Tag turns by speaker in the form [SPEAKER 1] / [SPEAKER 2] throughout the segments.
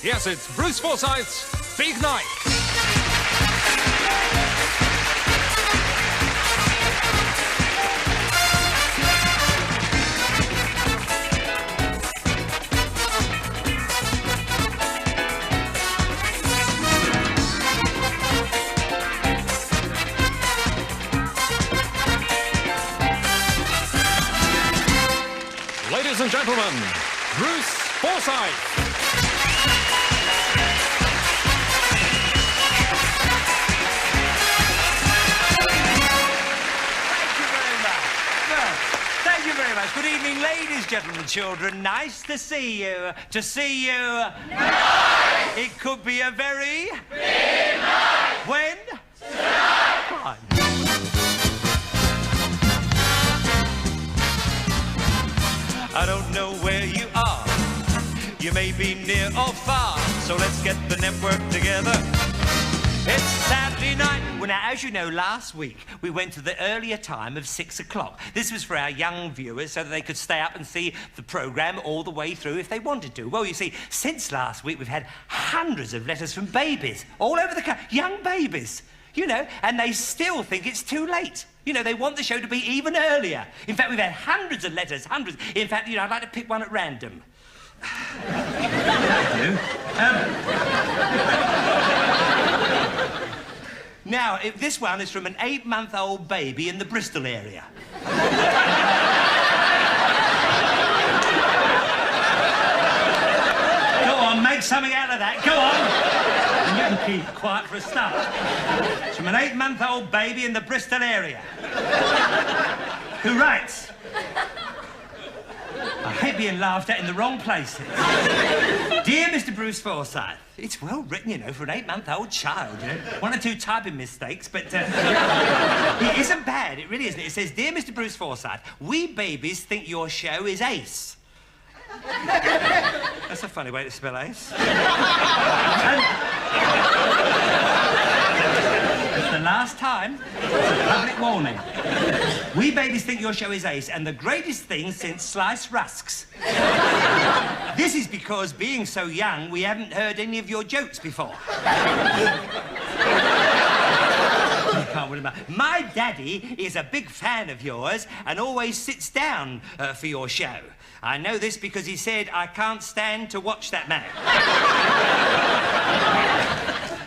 [SPEAKER 1] Yes, it's Bruce Forsyth's Big Night. Ladies and gentlemen, Bruce Forsyth.
[SPEAKER 2] Thank you very much. Good evening, ladies, gentlemen, children. Nice to see you. To see you... Nice! It could be a very... big night! When? Tonight! Come on. I don't know where you are. You may be near or far, so let's get the network together. It's Saturday night. Well, now, as you know, last week we went to the earlier time of 6 o'clock. This was for our young viewers so that they could stay up and see the programme all the way through if they wanted to. Well, you see, since last week we've had hundreds of letters from babies all over the country, young babies, you know, and they still think it's too late. You know, they want the show to be even earlier. In fact, we've had hundreds of letters, hundreds. In fact, you know, I'd like to pick one at random. Thank you. Now, if this one is from an 8-month-old baby in the Bristol area. Go on, make something out of that. Go on. And you can keep quiet for a start. It's from an 8-month-old baby in the Bristol area. Who writes? I hate being laughed at in the wrong places. Dear Mr. Bruce Forsyth, it's well written, you know, for an 8-month-old child, you know. 1 or 2 typing mistakes, but it isn't bad, it really isn't. It says, Dear Mr. Bruce Forsyth, we babies think your show is ace. That's a funny way to spell ace. It's the last time. It's a public warning. We babies think your show is ace, and the greatest thing since sliced rusks. This is because, being so young, we haven't heard any of your jokes before. My daddy is a big fan of yours and always sits down for your show. I know this because he said, I can't stand to watch that man.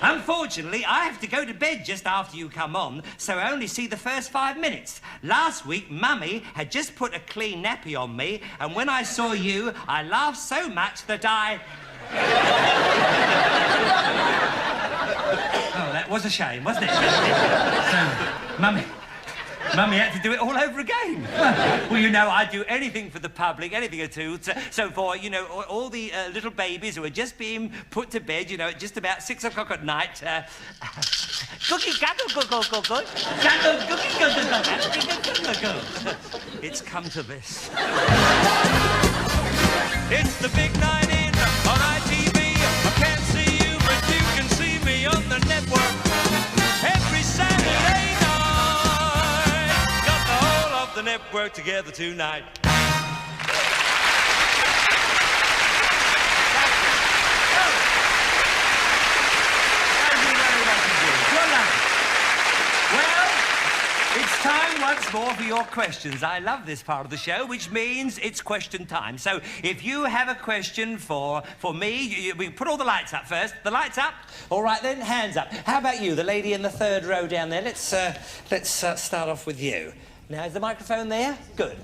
[SPEAKER 2] Unfortunately, I have to go to bed just after you come on, so I only see the first 5 minutes. Last week, Mummy had just put a clean nappy on me, and when I saw you, I laughed so much that I... Oh, that was a shame, wasn't it? So, Mummy had to do it all over again. Well, you know, I'd do anything for the public, anything at all. So for, you know, all the little babies who are just being put to bed, you know, at just about 6 o'clock at night, cookie, guggle, guggle, guggle, guggle, cookie, guggle, guggle, guggle. It's come to this. It's the big night in on ITV. I can't see you, but you can see me on the network. Every Saturday night. The network together tonight. Thank you very much indeed. You're lovely. Well, it's time once more for your questions. I love this part of the show, which means it's question time. So if you have a question for me, we put all the lights up first. The lights up. All right then, hands up. How about you, the lady in the 3rd row down there? Let's start off with you. Now, is the microphone there? Good.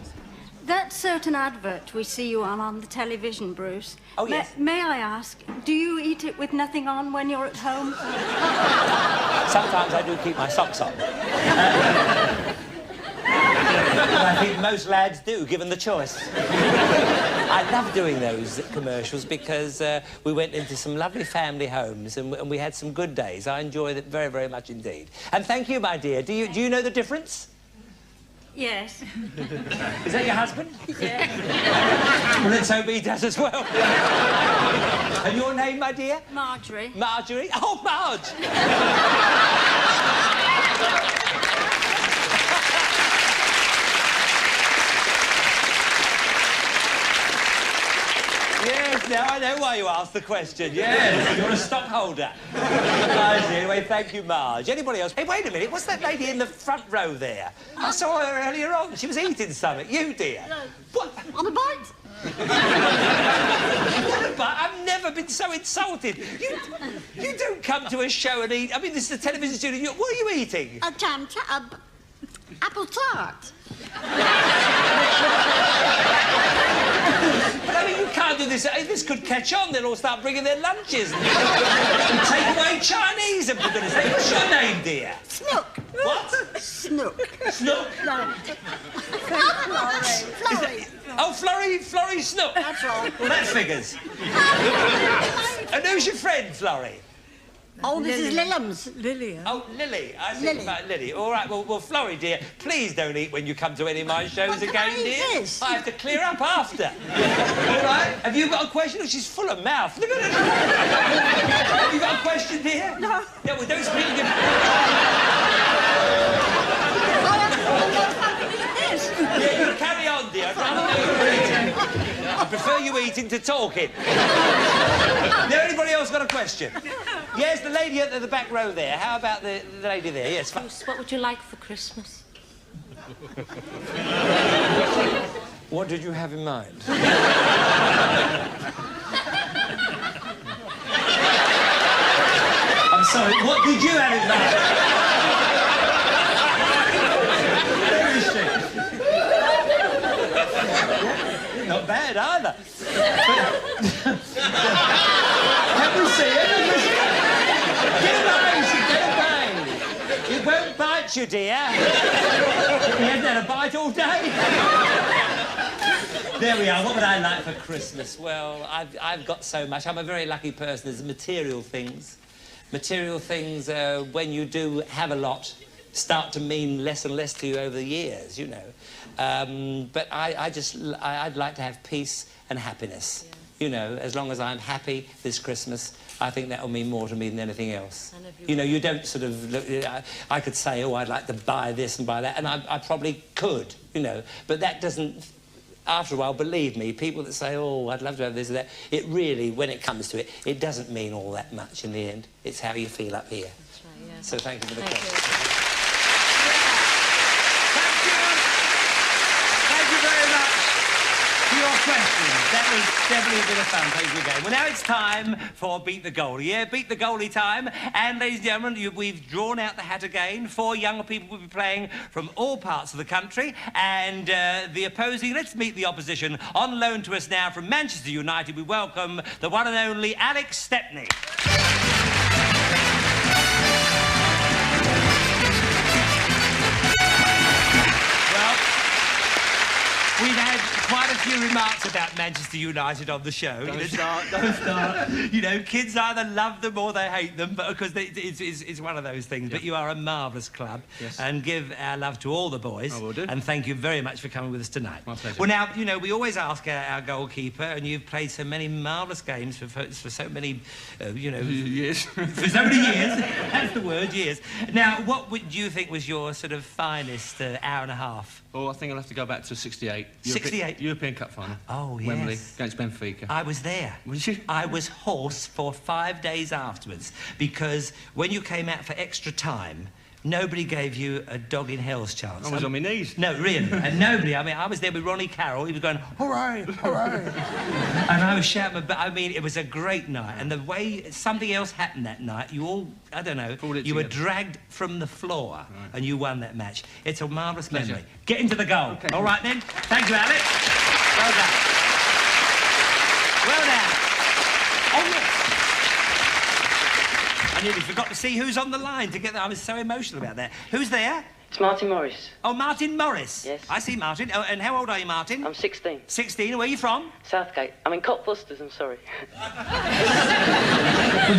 [SPEAKER 3] That certain advert we see you on the television, Bruce.
[SPEAKER 2] Oh, yes.
[SPEAKER 3] May I ask, do you eat it with nothing on when you're at home?
[SPEAKER 2] Sometimes I do keep my socks on. I think most lads do, given the choice. I love doing those commercials because we went into some lovely family homes and we had some good days. I enjoyed it very, very much indeed. And thank you, my dear. Do you know the difference?
[SPEAKER 3] Yes.
[SPEAKER 2] Is that your husband?
[SPEAKER 3] Yeah.
[SPEAKER 2] Well, let's hope he does as well. And your name, my dear?
[SPEAKER 3] Marjorie.
[SPEAKER 2] Marjorie? Oh, Marge! Yes, now I know why why you asked the question. Yes, you're a stockholder. I see. Anyway, thank you, Marge. Anybody else? Hey, wait a minute. What's that lady in the front row there? I saw her earlier on. She was eating something. You, dear.
[SPEAKER 3] No.
[SPEAKER 2] What?
[SPEAKER 3] On a bite?
[SPEAKER 2] What about? I've never been so insulted. You don't come to a show and eat. I mean, this is a television studio. What are you eating?
[SPEAKER 3] A apple tart.
[SPEAKER 2] But I mean, you can't do this. This could catch on. They'll all start bringing their lunches. And take away Chinese, and for goodness sake. What's your name, dear?
[SPEAKER 3] Snook.
[SPEAKER 2] What?
[SPEAKER 3] Snook.
[SPEAKER 2] Snook?
[SPEAKER 3] No. Florrie.
[SPEAKER 2] Oh, Florrie Snook.
[SPEAKER 3] That's right.
[SPEAKER 2] Well, that figures. And who's your friend, Florrie?
[SPEAKER 3] Oh, this is Lilliams.
[SPEAKER 4] Lily.
[SPEAKER 2] Oh, Lily. I see
[SPEAKER 3] Lily.
[SPEAKER 2] about Lily. All right, well, Florrie, dear, please don't eat when you come to any of my shows
[SPEAKER 3] Well, can
[SPEAKER 2] again,
[SPEAKER 3] I eat
[SPEAKER 2] dear.
[SPEAKER 3] this?
[SPEAKER 2] I have to clear up after. All right? Have you got a question? Oh, she's full of mouth. Look at her. Have you got a question, dear?
[SPEAKER 3] No.
[SPEAKER 2] Yeah, well, don't speak again. Yeah, you carry on, dear. I'd rather know you're eating. I prefer you eating to talking. Now, anybody else got a question? Yes, the lady at the back row there. How about the lady there? Yes.
[SPEAKER 5] Bruce, what would you like for Christmas?
[SPEAKER 2] What did you have in mind? I'm sorry, what did you have in mind? Where is she? Not bad either. Can we see it? Get away, get away. It won't bite you, dear. He hasn't had a bite all day. There we are. What would I like for Christmas? Well, I've got so much. I'm a very lucky person. There's material things. Material things, when you do have a lot, start to mean less and less to you over the years, you know. But I'd like to have peace and happiness. Yeah. You know, as long as I'm happy this Christmas, I think that will mean more to me than anything else. You know, you don't sort of look... I could say, oh, I'd like to buy this and buy that, and I probably could, you know, but that doesn't... After a while, believe me, people that say, oh, I'd love to have this or that, it really, when it comes to it, it doesn't mean all that much in the end. It's how you feel up here.
[SPEAKER 5] That's right, yeah.
[SPEAKER 2] So thank you for the question.
[SPEAKER 5] Thank you.
[SPEAKER 2] Thank you very much for your questions. That was definitely a bit of fun. Thank you again. Well, now it's time for Beat the Goalie. Yeah, Beat the Goalie time. And, ladies and gentlemen, we've drawn out the hat again. 4 young people will be playing from all parts of the country. And the opposing... Let's meet the opposition. On loan to us now from Manchester United, we welcome the one and only Alex Stepney. We've had quite a few remarks about Manchester United on the show.
[SPEAKER 4] Don't start.
[SPEAKER 2] You know, kids either love them or they hate them, but because it's one of those things. Yeah. But you are a marvellous club. Yes. And give our love to all the boys. I will do. And thank you very much for coming with us tonight.
[SPEAKER 4] My pleasure.
[SPEAKER 2] Well, now, you know, we always ask our goalkeeper, and you've played so many marvellous games for so many, you know...
[SPEAKER 4] Years.
[SPEAKER 2] For so many years. That's the word, years. Now, what do you think was your sort of finest hour and a half?
[SPEAKER 4] Oh, I think I'll have to go back to 68.
[SPEAKER 2] 68?
[SPEAKER 4] European Cup final.
[SPEAKER 2] Oh, yes.
[SPEAKER 4] Wembley against Benfica.
[SPEAKER 2] I was there.
[SPEAKER 4] Was you?
[SPEAKER 2] I was hoarse for 5 days afterwards because when you came out for extra time, nobody gave you a dog in hell's chance.
[SPEAKER 4] I was on my knees.
[SPEAKER 2] No, really. And nobody, I mean, I was there with Ronnie Carroll. He was going, hooray, hooray. And I was shouting, but I mean, it was a great night. And the way something else happened that night, you all, I don't know, you were dragged from the floor and you won that match. It's a marvellous memory. Get into the goal. Okay. All right, then. Thank you, Alex. Well done. Well done. Oh, yes. I nearly forgot to see who's on the line to get there. I was so emotional about that. Who's there?
[SPEAKER 6] It's Martin Morris.
[SPEAKER 2] Oh, Martin Morris.
[SPEAKER 6] Yes.
[SPEAKER 2] I see Martin. Oh, and how old are you, Martin?
[SPEAKER 6] I'm 16.
[SPEAKER 2] 16. Where are you from?
[SPEAKER 6] Southgate. I'm in Cockfosters, I'm sorry.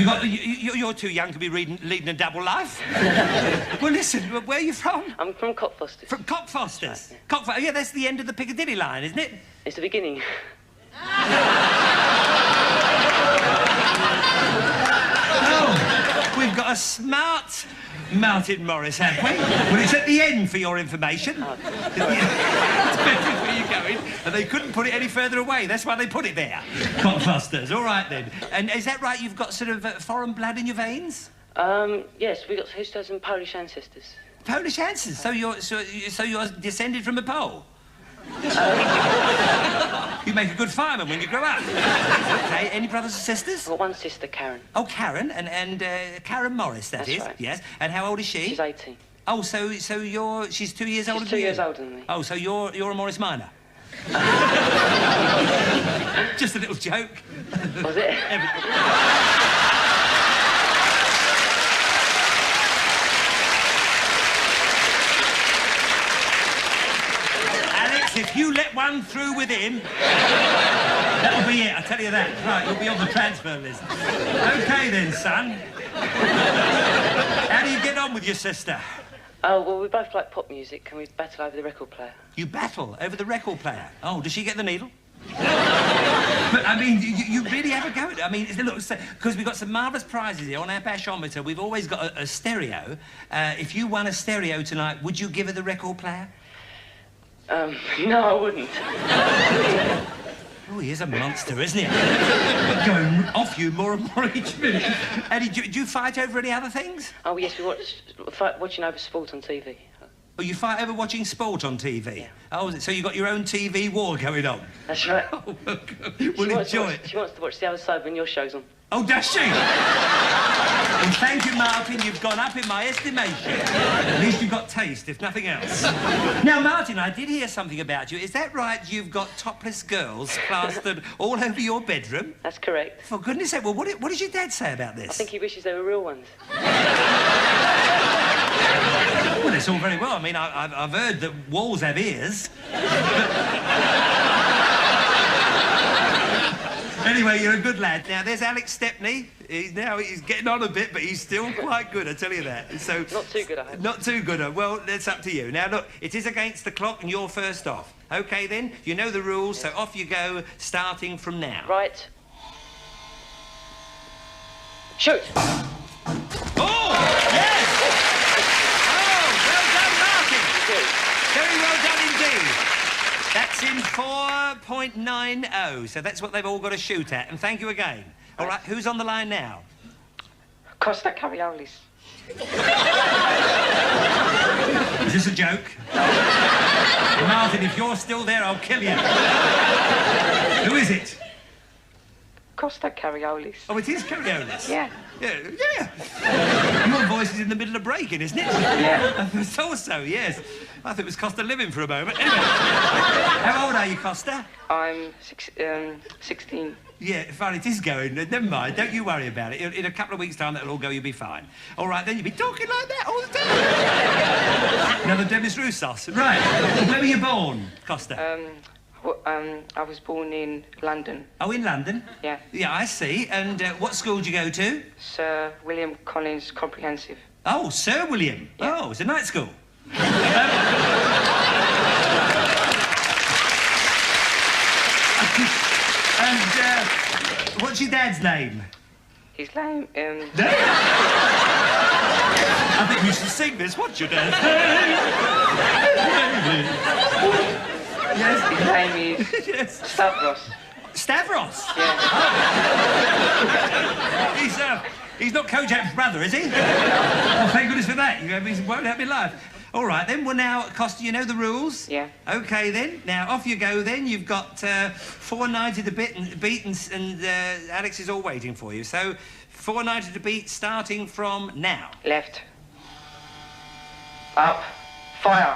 [SPEAKER 2] Well, you're too young to be leading a double life. Well, listen, where are you from?
[SPEAKER 6] I'm from Cockfosters.
[SPEAKER 2] From Cockfosters?
[SPEAKER 6] Right, yeah.
[SPEAKER 2] Cockfosters. Yeah, that's the end of the Piccadilly line, isn't it?
[SPEAKER 6] It's the beginning.
[SPEAKER 2] Oh, we've got a smart Martin Morris, have we? Well, it's at the end for your information.
[SPEAKER 6] Oh.
[SPEAKER 2] It's better for you going, and they couldn't put it any further away. That's why they put it there. Cockfosters. All right, then. And is that right? You've got sort of foreign blood in your veins?
[SPEAKER 6] Yes, we got sisters and Polish ancestors.
[SPEAKER 2] Polish ancestors. So you're descended from a Pole? You make a good fireman when you grow up. Okay, any brothers and sisters?
[SPEAKER 6] I've got one sister, Karen.
[SPEAKER 2] Oh, Karen, and Karen Morris,
[SPEAKER 6] That's
[SPEAKER 2] is.
[SPEAKER 6] right.
[SPEAKER 2] Yes. And how old is she?
[SPEAKER 6] She's 18.
[SPEAKER 2] Oh, so she's 2 years older
[SPEAKER 6] She's
[SPEAKER 2] than
[SPEAKER 6] 2
[SPEAKER 2] you?
[SPEAKER 6] years older than me.
[SPEAKER 2] Oh, so you're a Morris Minor? Just a little joke.
[SPEAKER 6] Was it?
[SPEAKER 2] Alex, if you let one through with him, that'll be it, I tell you that. Right, you'll be on the transfer list. Okay then, son. How do you get on with your sister?
[SPEAKER 6] Oh, well, we both like pop music and we battle over the record player.
[SPEAKER 2] You battle over the record player. Oh, does she get the needle? But, I mean, you really have a go at it. I mean, look, because we've got some marvellous prizes here on our bashometer. We've always got a stereo. If you won a stereo tonight, would you give her the record player?
[SPEAKER 6] No, I wouldn't.
[SPEAKER 2] Oh, he is a monster, isn't he? Going off you more and more each minute. Eddie, do you fight over any other things?
[SPEAKER 6] Oh, yes, we watching over sport on TV.
[SPEAKER 2] Oh, you fight over watching sport on TV?
[SPEAKER 6] Yeah.
[SPEAKER 2] Oh, so you got your own TV war going on?
[SPEAKER 6] That's right.
[SPEAKER 2] Oh, we'll enjoy it.
[SPEAKER 6] She wants to watch the other side when your show's on.
[SPEAKER 2] Oh, does she? Well, thank you, Martin. You've gone up in my estimation. At least you've got taste, if nothing else. Now, Martin, I did hear something about you. Is that right? You've got topless girls plastered all over your bedroom?
[SPEAKER 6] That's correct.
[SPEAKER 2] For goodness sake, well, what does your dad say about this?
[SPEAKER 6] I think he wishes they were real ones.
[SPEAKER 2] Well, it's all very well. I mean, I've heard that walls have ears. Anyway, you're a good lad. Now, there's Alex Stepney. He's getting on a bit, but he's still quite good, I tell you that. So
[SPEAKER 6] Not too good, I hope.
[SPEAKER 2] Not too good. Well, that's up to you. Now, look, it is against the clock, and you're first off. OK, then? You know the rules, so off you go, starting from now.
[SPEAKER 6] Right. Shoot!
[SPEAKER 2] Oh, yes! Oh, well done, Martin. Very well done indeed. That's in 4.90, so that's what they've all got to shoot at. And thank you again. All right, who's on the line now?
[SPEAKER 6] Costa Cariolis.
[SPEAKER 2] Is this a joke? Martin, if you're still there, I'll kill you. Who is it?
[SPEAKER 6] Costa Cariolis.
[SPEAKER 2] Oh, it is Cariolis?
[SPEAKER 6] Yeah.
[SPEAKER 2] Yeah. Your voice is in the middle of breaking, isn't it?
[SPEAKER 6] Yeah.
[SPEAKER 2] I thought so, yes. I thought it was Costa living for a moment. Anyway, how old are you, Costa?
[SPEAKER 6] I'm 16.
[SPEAKER 2] Yeah, fine, it is going. Never mind, don't you worry about it. In a couple of weeks' time, that'll all go, you'll be fine. All right, then, you'll be talking like that all the time. Another Demis Roussos. Right, where were you born, Costa?
[SPEAKER 6] I was born in London.
[SPEAKER 2] Oh, in London?
[SPEAKER 6] Yeah.
[SPEAKER 2] Yeah, I see. And what school did you go to?
[SPEAKER 6] Sir William Collins Comprehensive.
[SPEAKER 2] Oh, Sir William.
[SPEAKER 6] Yeah.
[SPEAKER 2] Oh, it's a night school. And what's your dad's name?
[SPEAKER 6] His name,
[SPEAKER 2] I think you should sing this. What's your dad's name? Yes.
[SPEAKER 6] his name is
[SPEAKER 2] Yes.
[SPEAKER 6] Stavros.
[SPEAKER 2] Stavros?
[SPEAKER 6] Yeah.
[SPEAKER 2] He's not Kojak's brother, is he? Oh, thank goodness for that. He won't help me life. All right, then. Well, now, Costa, you know the rules?
[SPEAKER 6] Yeah.
[SPEAKER 2] OK, then. Now, off you go, then. You've got 4.90 to beat, and Alex is all waiting for you. So, 4.90 to beat, starting from now.
[SPEAKER 6] Left. Up. Fire.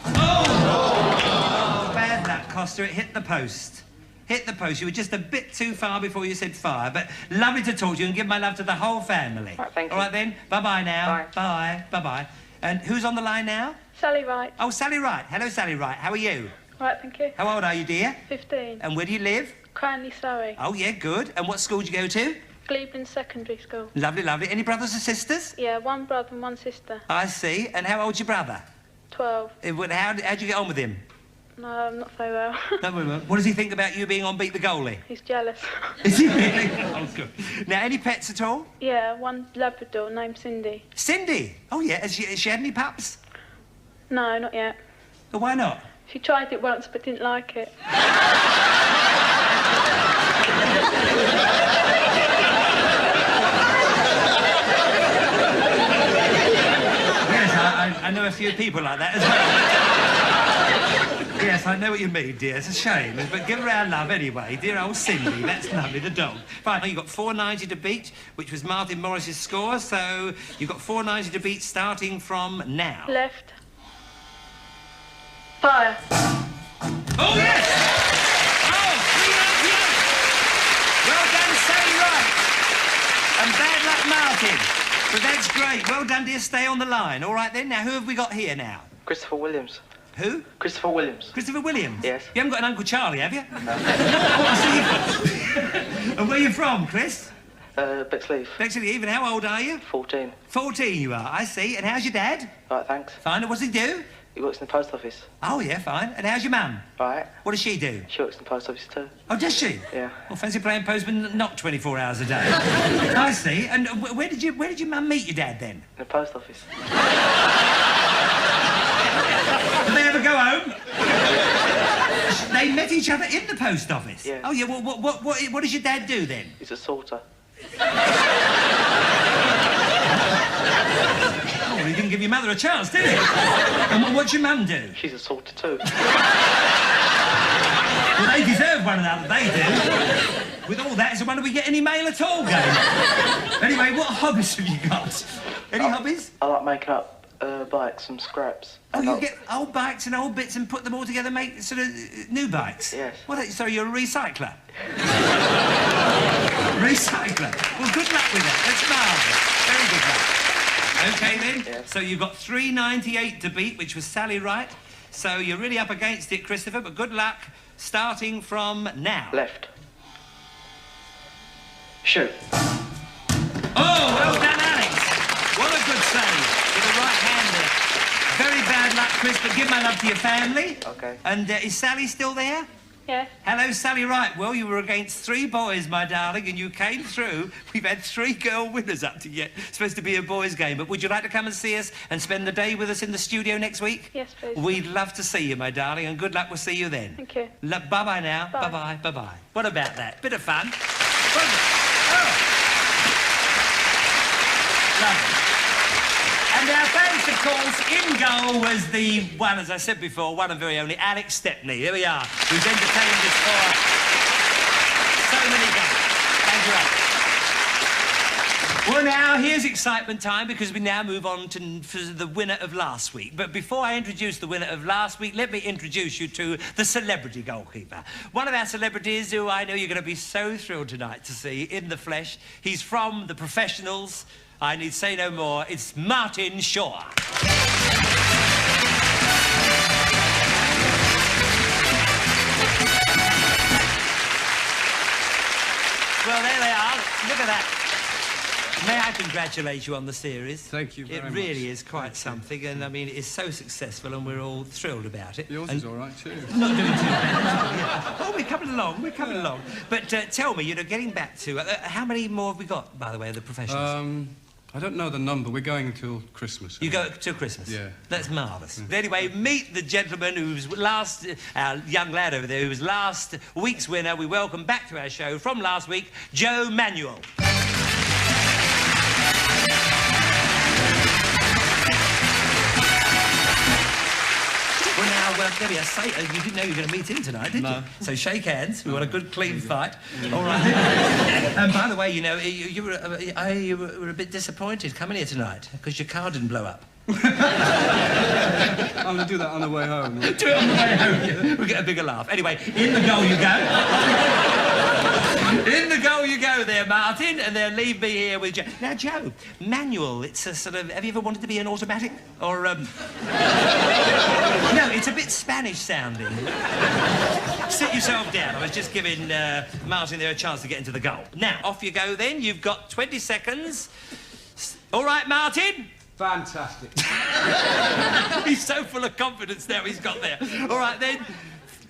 [SPEAKER 2] Oh, bad luck, Costa. It hit the post. Hit the post. You were just a bit too far before you said fire, but lovely to talk to you and give my love to the whole family.
[SPEAKER 6] Right, thank you.
[SPEAKER 2] All right, then. Bye-bye now.
[SPEAKER 6] Bye.
[SPEAKER 2] Bye. Bye-bye. And who's on the line now?
[SPEAKER 7] Sally Wright.
[SPEAKER 2] Oh, Sally Wright. Hello, Sally Wright. How are you?
[SPEAKER 7] Right, thank you.
[SPEAKER 2] How old are you, dear?
[SPEAKER 7] 15.
[SPEAKER 2] And where do you live?
[SPEAKER 7] Cranley, Surrey.
[SPEAKER 2] Oh, yeah, good. And what school do you go to?
[SPEAKER 7] Cleveland Secondary School.
[SPEAKER 2] Lovely, lovely. Any brothers or sisters?
[SPEAKER 7] Yeah, one brother and one sister.
[SPEAKER 2] I see. And how old's your brother?
[SPEAKER 7] 12.
[SPEAKER 2] How'd you get on with him?
[SPEAKER 7] No, not so well.
[SPEAKER 2] What does he think about you being on Beat the Goalie?
[SPEAKER 7] He's jealous.
[SPEAKER 2] Is he really? Oh, good. Now, any pets at all?
[SPEAKER 7] Yeah, one Labrador named Cindy.
[SPEAKER 2] Cindy? Oh, yeah. Has she had any pups?
[SPEAKER 7] No, not yet.
[SPEAKER 2] Oh, why not?
[SPEAKER 7] She tried it once but didn't like it.
[SPEAKER 2] Yes, I know a few people like that as well. Yes, I know what you mean, dear. It's a shame, but give her our love anyway. Dear old Cindy, that's lovely, the dog. Fine, you got 490 to beat, which was Martin Morris's score, so you've got 490 to beat starting from now.
[SPEAKER 7] Left. Fire.
[SPEAKER 2] Oh, yes! Oh, 398! Well done, Sally Wright. And bad luck, Martin. But that's great. Well done, dear. Stay on the line. All right, then. Now, who have we got here now?
[SPEAKER 6] Christopher Williams.
[SPEAKER 2] Who?
[SPEAKER 6] Christopher Williams.
[SPEAKER 2] Christopher Williams?
[SPEAKER 6] Yes.
[SPEAKER 2] You haven't got an Uncle Charlie, have you? And where are you from, Chris?
[SPEAKER 6] Bexley.
[SPEAKER 2] Bexley, even how old are you?
[SPEAKER 6] 14.
[SPEAKER 2] 14 you are, I see. And how's your dad?
[SPEAKER 6] Right, thanks.
[SPEAKER 2] Fine. And what does he do?
[SPEAKER 6] He works in the post office.
[SPEAKER 2] Oh, yeah, fine. And how's your mum?
[SPEAKER 6] Right.
[SPEAKER 2] What does she do?
[SPEAKER 6] She works in the post office too.
[SPEAKER 2] Oh, does she?
[SPEAKER 6] Yeah.
[SPEAKER 2] Well, fancy playing postman not 24 hours a day. I see. And where did your mum meet your dad then?
[SPEAKER 6] In the post office.
[SPEAKER 2] Did they ever go home? They met each other in the post office?
[SPEAKER 6] Yeah.
[SPEAKER 2] Oh, yeah. Well, what does your dad do then?
[SPEAKER 6] He's a sorter.
[SPEAKER 2] Oh, well, he didn't give your mother a chance, did he? And what's your mum do?
[SPEAKER 6] She's a sorter too.
[SPEAKER 2] Well, they deserve one another, they do. With all that, it's a wonder we get any mail at all, Game. Anyway, what hobbies have you got? Any hobbies?
[SPEAKER 6] I like making up bikes from scraps.
[SPEAKER 2] Oh,
[SPEAKER 6] And
[SPEAKER 2] you
[SPEAKER 6] I'll-
[SPEAKER 2] get old bikes and old bits and put them all together, make sort of new bikes?
[SPEAKER 6] Yes.
[SPEAKER 2] What? So you're a recycler? Recycler. Well, good luck with that. That's marvellous. Very good luck. Okay, then.
[SPEAKER 6] Yes.
[SPEAKER 2] So you've got 398 to beat, which was Sally Wright. So you're really up against it, Christopher, but good luck starting from now.
[SPEAKER 6] Left. Shoot.
[SPEAKER 2] Oh, well done, Alex. What a good save with a right-hander. Very bad luck, Chris, but give my love to your family.
[SPEAKER 6] Okay.
[SPEAKER 2] And is Sally still there?
[SPEAKER 7] Yes.
[SPEAKER 2] Hello, Sally Wright. Well, you were against 3 boys, my darling, and you came through. We've had 3 girl winners up to yet. It's supposed to be a boys' game, but would you like to come and see us and spend the day with us in the studio next week?
[SPEAKER 7] Yes, please.
[SPEAKER 2] We'd love to see you, my darling, and good luck. We'll see you then.
[SPEAKER 7] Thank you.
[SPEAKER 2] Bye-bye now.
[SPEAKER 7] Bye.
[SPEAKER 2] Bye-bye. Bye-bye. What about that? Bit of fun. Lovely. And our thanks, of course, in goal was the one, as I said before, one and very only Alex Stepney. Here we are, who's entertained us for so many games. Thank you, Alex. Well, now, here's excitement time, because we now move on to for the winner of last week. But before I introduce the winner of last week, let me introduce you to the celebrity goalkeeper. One of our celebrities who I know you're going to be so thrilled tonight to see in the flesh. He's from the professionals. I need say no more. It's Martin Shaw. Well, there they are. Look at that. May I congratulate you on the series?
[SPEAKER 8] Thank you very much.
[SPEAKER 2] It really is quite something, and I mean, it is so successful, and we're all thrilled about it.
[SPEAKER 8] Yours
[SPEAKER 2] and
[SPEAKER 8] is all right, too.
[SPEAKER 2] not doing too bad. Yeah. Oh, we're coming along. We're coming along. But tell me, getting back to how many more have we got, by the way, of the professionals?
[SPEAKER 8] I don't know the number. We're going until Christmas.
[SPEAKER 2] You go till Christmas?
[SPEAKER 8] Yeah.
[SPEAKER 2] That's marvellous. But anyway, meet the gentleman who's last, our young lad over there, who was last week's winner. We welcome back to our show from last week, Joe Manuel. Well, now, there we are. You didn't know you were going to meet him tonight, did
[SPEAKER 8] No.
[SPEAKER 2] you? So shake hands. We want a good, clean fight. All right. And by the way, you were a bit disappointed coming here tonight because your car didn't blow up.
[SPEAKER 8] I'm going to do that on the way home.
[SPEAKER 2] Do it on the way home. We'll get a bigger laugh. Anyway, in the goal you go. In the goal you go there, Martin, and then leave me here with Joe. Now, Joe, manual, it's a sort of... Have you ever wanted to be an automatic? Or, No, it's a bit Spanish sounding. Sit yourself down. I was just giving Martin there a chance to get into the goal. Now, off you go then. You've got 20 seconds. All right, Martin?
[SPEAKER 8] Fantastic.
[SPEAKER 2] He's so full of confidence now he's got there. All right, then.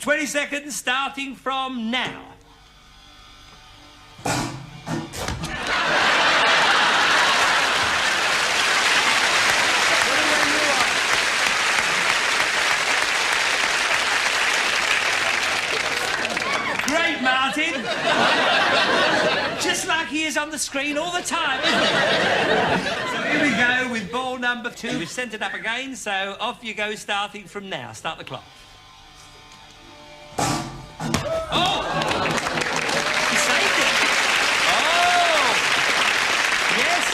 [SPEAKER 2] 20 seconds starting from now. is on the screen all the time, isn't it? So here we go with ball number 2. We've sent it up again, so off you go starting from now. Start the clock. Oh! He saved it. Oh! Yes!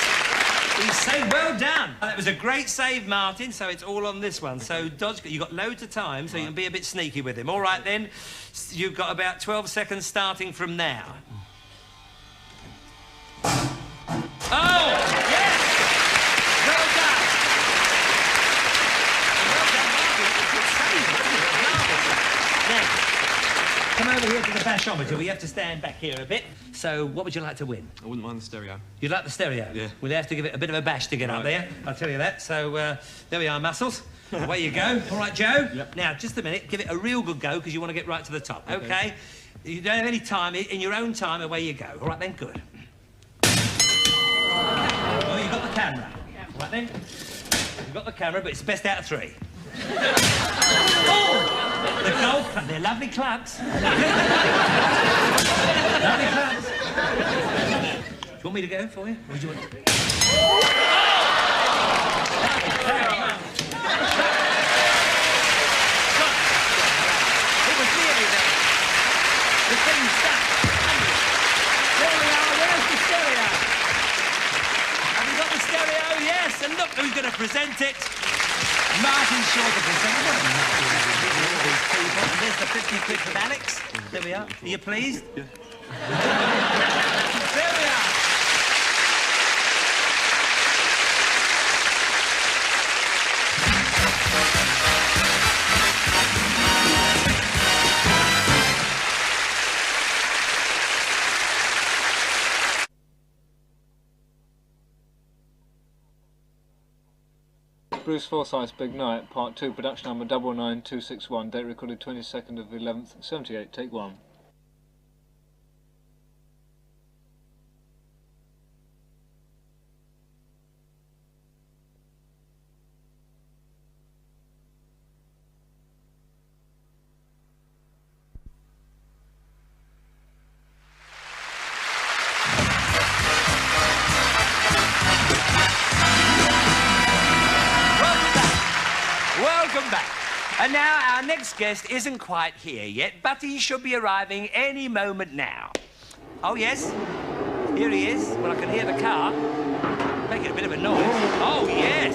[SPEAKER 2] He saved. Well done. That was a great save, Martin, so it's all on this one. So, Dodge, you've got loads of time, so you can be a bit sneaky with him. All right, then. You've got about 12 seconds starting from now. Oh! Yes! Well done. Well done, Martin. Good save, wasn't it? Marvellous. Now, come over here to the bashometer. We have to stand back here a bit. So, what would you like to win?
[SPEAKER 8] I wouldn't mind the stereo.
[SPEAKER 2] You'd like the stereo?
[SPEAKER 8] Yeah.
[SPEAKER 2] We'll have to give it a bit of a bash to get up there. I'll tell you that. So, there we are, Muscles. Away you go. All right, Joe?
[SPEAKER 8] Yep.
[SPEAKER 2] Now, just a minute. Give it a real good go, because you want to get right to the top. OK? You don't have any time. In your own time, away you go. All right, then? Good. Oh, you've got the camera. All right, then. You've got the camera, but it's the best out of 3. Oh! The golf club. They're lovely clubs. Lovely clubs. Do you want me to go for you? Or do you want to... It was really there. The thing stuck. There we are. Where's the stereo? Have you got the stereo? Yes. And look who's going to present it. Martin Short to present it. What a nice all these people. And there's the 50 quid from Alex. There we are. Are you pleased? Yeah. There we are.
[SPEAKER 9] Bruce Forsyth's Big Night, Part 2, production number 99261, date recorded 22nd of the 11th, 78, take 1.
[SPEAKER 2] Welcome back. And now our next guest isn't quite here yet, but he should be arriving any moment now. Oh, yes? Here he is. Well, I can hear the car. Making a bit of a noise. Oh, yes.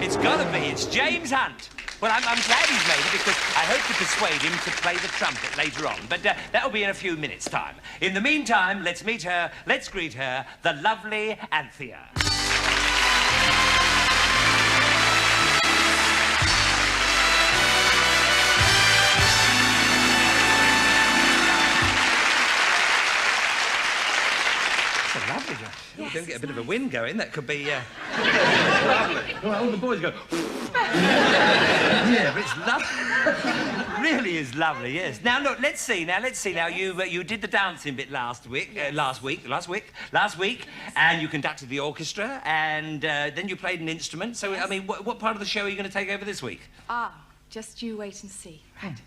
[SPEAKER 2] It's gotta be. It's James Hunt. Well, I'm glad he's made it, because I hope to persuade him to play the trumpet later on. But that'll be in a few minutes' time. In the meantime, let's meet her, let's greet her, the lovely Anthea. Lovely. Yes, don't get a bit of a wind going. That could be lovely. Well, all the boys go. Yeah, but it's lovely. Really is lovely. Yes. Now look. Let's see. Now you did the dancing bit last week, last week, and you conducted the orchestra, and then you played an instrument. So I mean, what part of the show are you going to take over this week?
[SPEAKER 10] Just you wait and see. Right.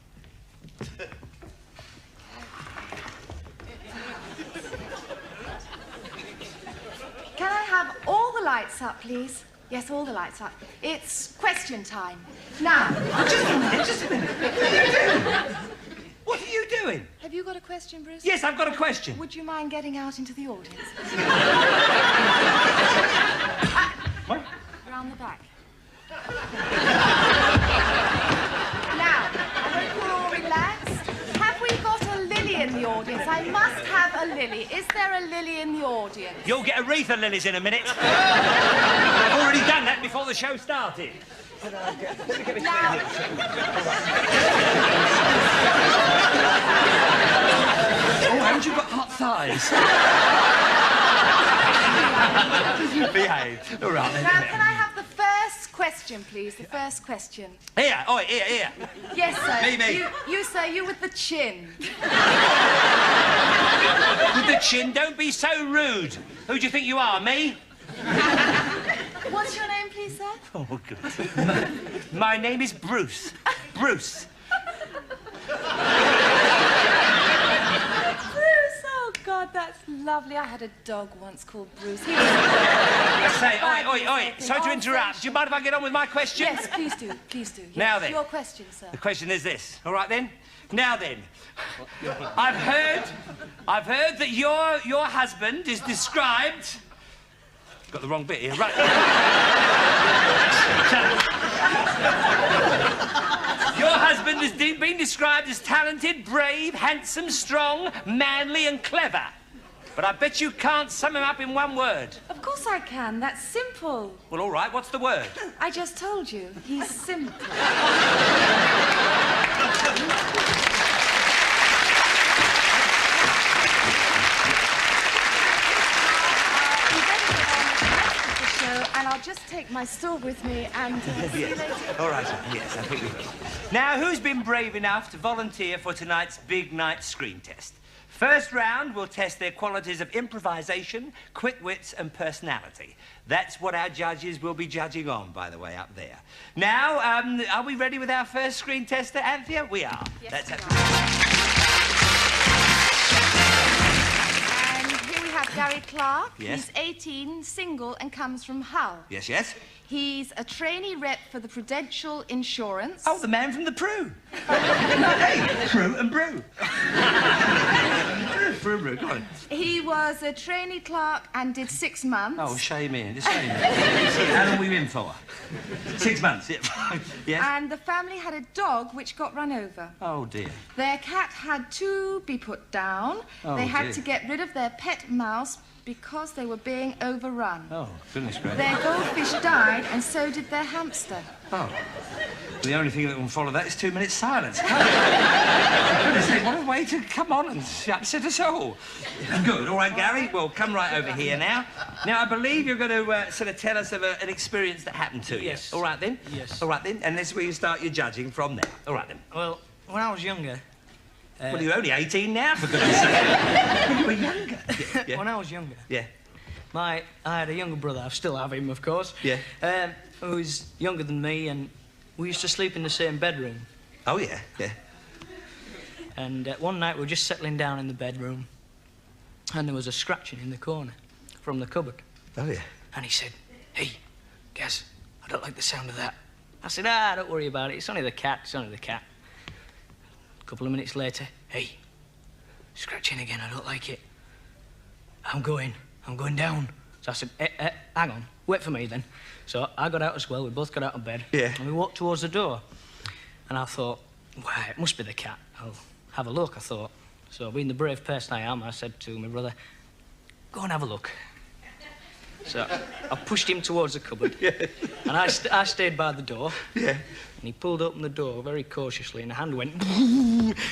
[SPEAKER 10] Can I have all the lights up, please? Yes, all the lights up. It's question time. Now.
[SPEAKER 2] Just a minute. What are you doing?
[SPEAKER 10] Have you got a question, Bruce?
[SPEAKER 2] Yes, I've got a question.
[SPEAKER 10] Would you mind getting out into the audience? Round the back. Now, I hope you're all relaxed. Have we got a lily in the audience? I must have a lily. Is there a lily in the audience?
[SPEAKER 2] You'll get a wreath of lilies in a minute. I've already done that before the show started.
[SPEAKER 10] Now,
[SPEAKER 2] oh, haven't you got hot thighs? Behave. All right, then.
[SPEAKER 10] now, can I have the first question, please? The first question.
[SPEAKER 2] Here.
[SPEAKER 10] Yes, sir.
[SPEAKER 2] Me.
[SPEAKER 10] You, sir, you with the chin.
[SPEAKER 2] With the chin? Don't be so rude. Who do you think you are, me?
[SPEAKER 10] What's your name, please, sir?
[SPEAKER 2] Oh, good. My name is Bruce. Bruce.
[SPEAKER 10] Bruce, oh, God, that's lovely. I had a dog once called Bruce. He
[SPEAKER 2] Let's say,
[SPEAKER 10] was...
[SPEAKER 2] oi. Sorry to interrupt. Do you mind if I get on with my question?
[SPEAKER 10] Yes, please do. Please do. Yes.
[SPEAKER 2] Now then.
[SPEAKER 10] Your question, sir.
[SPEAKER 2] The question is this. All right, then? Now then. I've heard that your husband is described... Got the wrong bit here. Right. Your husband has been described as talented, brave, handsome, strong, manly and clever. But I bet you can't sum him up in one word.
[SPEAKER 10] Of course I can. That's simple.
[SPEAKER 2] Well, all right. What's the word?
[SPEAKER 10] I just told you. He's simple. And I'll just take my stool with me and see you later.
[SPEAKER 2] All right, yes, I think we will. Now, who's been brave enough to volunteer for tonight's big night screen test? First round, we'll test their qualities of improvisation, quick wits and personality. That's what our judges will be judging on, by the way, up there. Now, are we ready with our first screen tester, Anthea? We are.
[SPEAKER 10] Yes,
[SPEAKER 2] That's
[SPEAKER 10] we
[SPEAKER 2] absolutely.
[SPEAKER 10] Gary Clark.
[SPEAKER 2] Yes.
[SPEAKER 10] He's 18, single, and comes from Hull.
[SPEAKER 2] Yes, yes.
[SPEAKER 10] He's a trainee rep for the Prudential Insurance.
[SPEAKER 2] Oh, the man from the Prue. Hey, Prue and Brew. Prue and Brew, go on.
[SPEAKER 10] He was a trainee clerk and did 6 months.
[SPEAKER 2] Oh, shame in. Just shame in. How long were you in for? 6 months, yeah. Yes?
[SPEAKER 10] And the family had a dog which got run over.
[SPEAKER 2] Oh, dear.
[SPEAKER 10] Their cat had to be put down.
[SPEAKER 2] Oh,
[SPEAKER 10] they had
[SPEAKER 2] dear.
[SPEAKER 10] to get rid of their pet mouse because they were being overrun.
[SPEAKER 2] Oh, goodness gracious.
[SPEAKER 10] Their goldfish died, and so did their hamster.
[SPEAKER 2] Oh. The only thing that will follow that is 2 minutes silence. Goodness sake, what a way to come on and upset us all. Good. All right, Gary, well, come right over here now. Now, I believe you're going to sort of tell us of an experience that happened to you.
[SPEAKER 11] Yes.
[SPEAKER 2] All right, then?
[SPEAKER 11] Yes.
[SPEAKER 2] All right, then, and this is where you start your judging from there. All right, then.
[SPEAKER 11] Well, when I was younger...
[SPEAKER 2] well, you're only 18 now, for goodness sake. When you were younger. Yeah.
[SPEAKER 11] When I was younger...
[SPEAKER 2] Yeah.
[SPEAKER 11] I had a younger brother, I still have him, of course.
[SPEAKER 2] Yeah.
[SPEAKER 11] Who was younger than me, and we used to sleep in the same bedroom.
[SPEAKER 2] Oh, yeah, yeah.
[SPEAKER 11] And one night we were just settling down in the bedroom, and there was a scratching in the corner from the cupboard.
[SPEAKER 2] Oh, yeah.
[SPEAKER 11] And he said, "Hey, Gaz, I don't like the sound of that." I said, don't worry about it. It's only the cat, it's only the cat. A couple of minutes later, "Hey, scratching again, I don't like it. I'm going down." So I said, hang on, wait for me then. So I got out as well, we both got out of bed.
[SPEAKER 2] Yeah.
[SPEAKER 11] And we walked towards the door. And I thought, well, it must be the cat. I'll have a look, I thought. So being the brave person I am, I said to my brother, "Go and have a look." So I pushed him towards the cupboard.
[SPEAKER 2] Yeah.
[SPEAKER 11] And I stayed by the door.
[SPEAKER 2] Yeah.
[SPEAKER 11] And he pulled open the door very cautiously, and a hand went...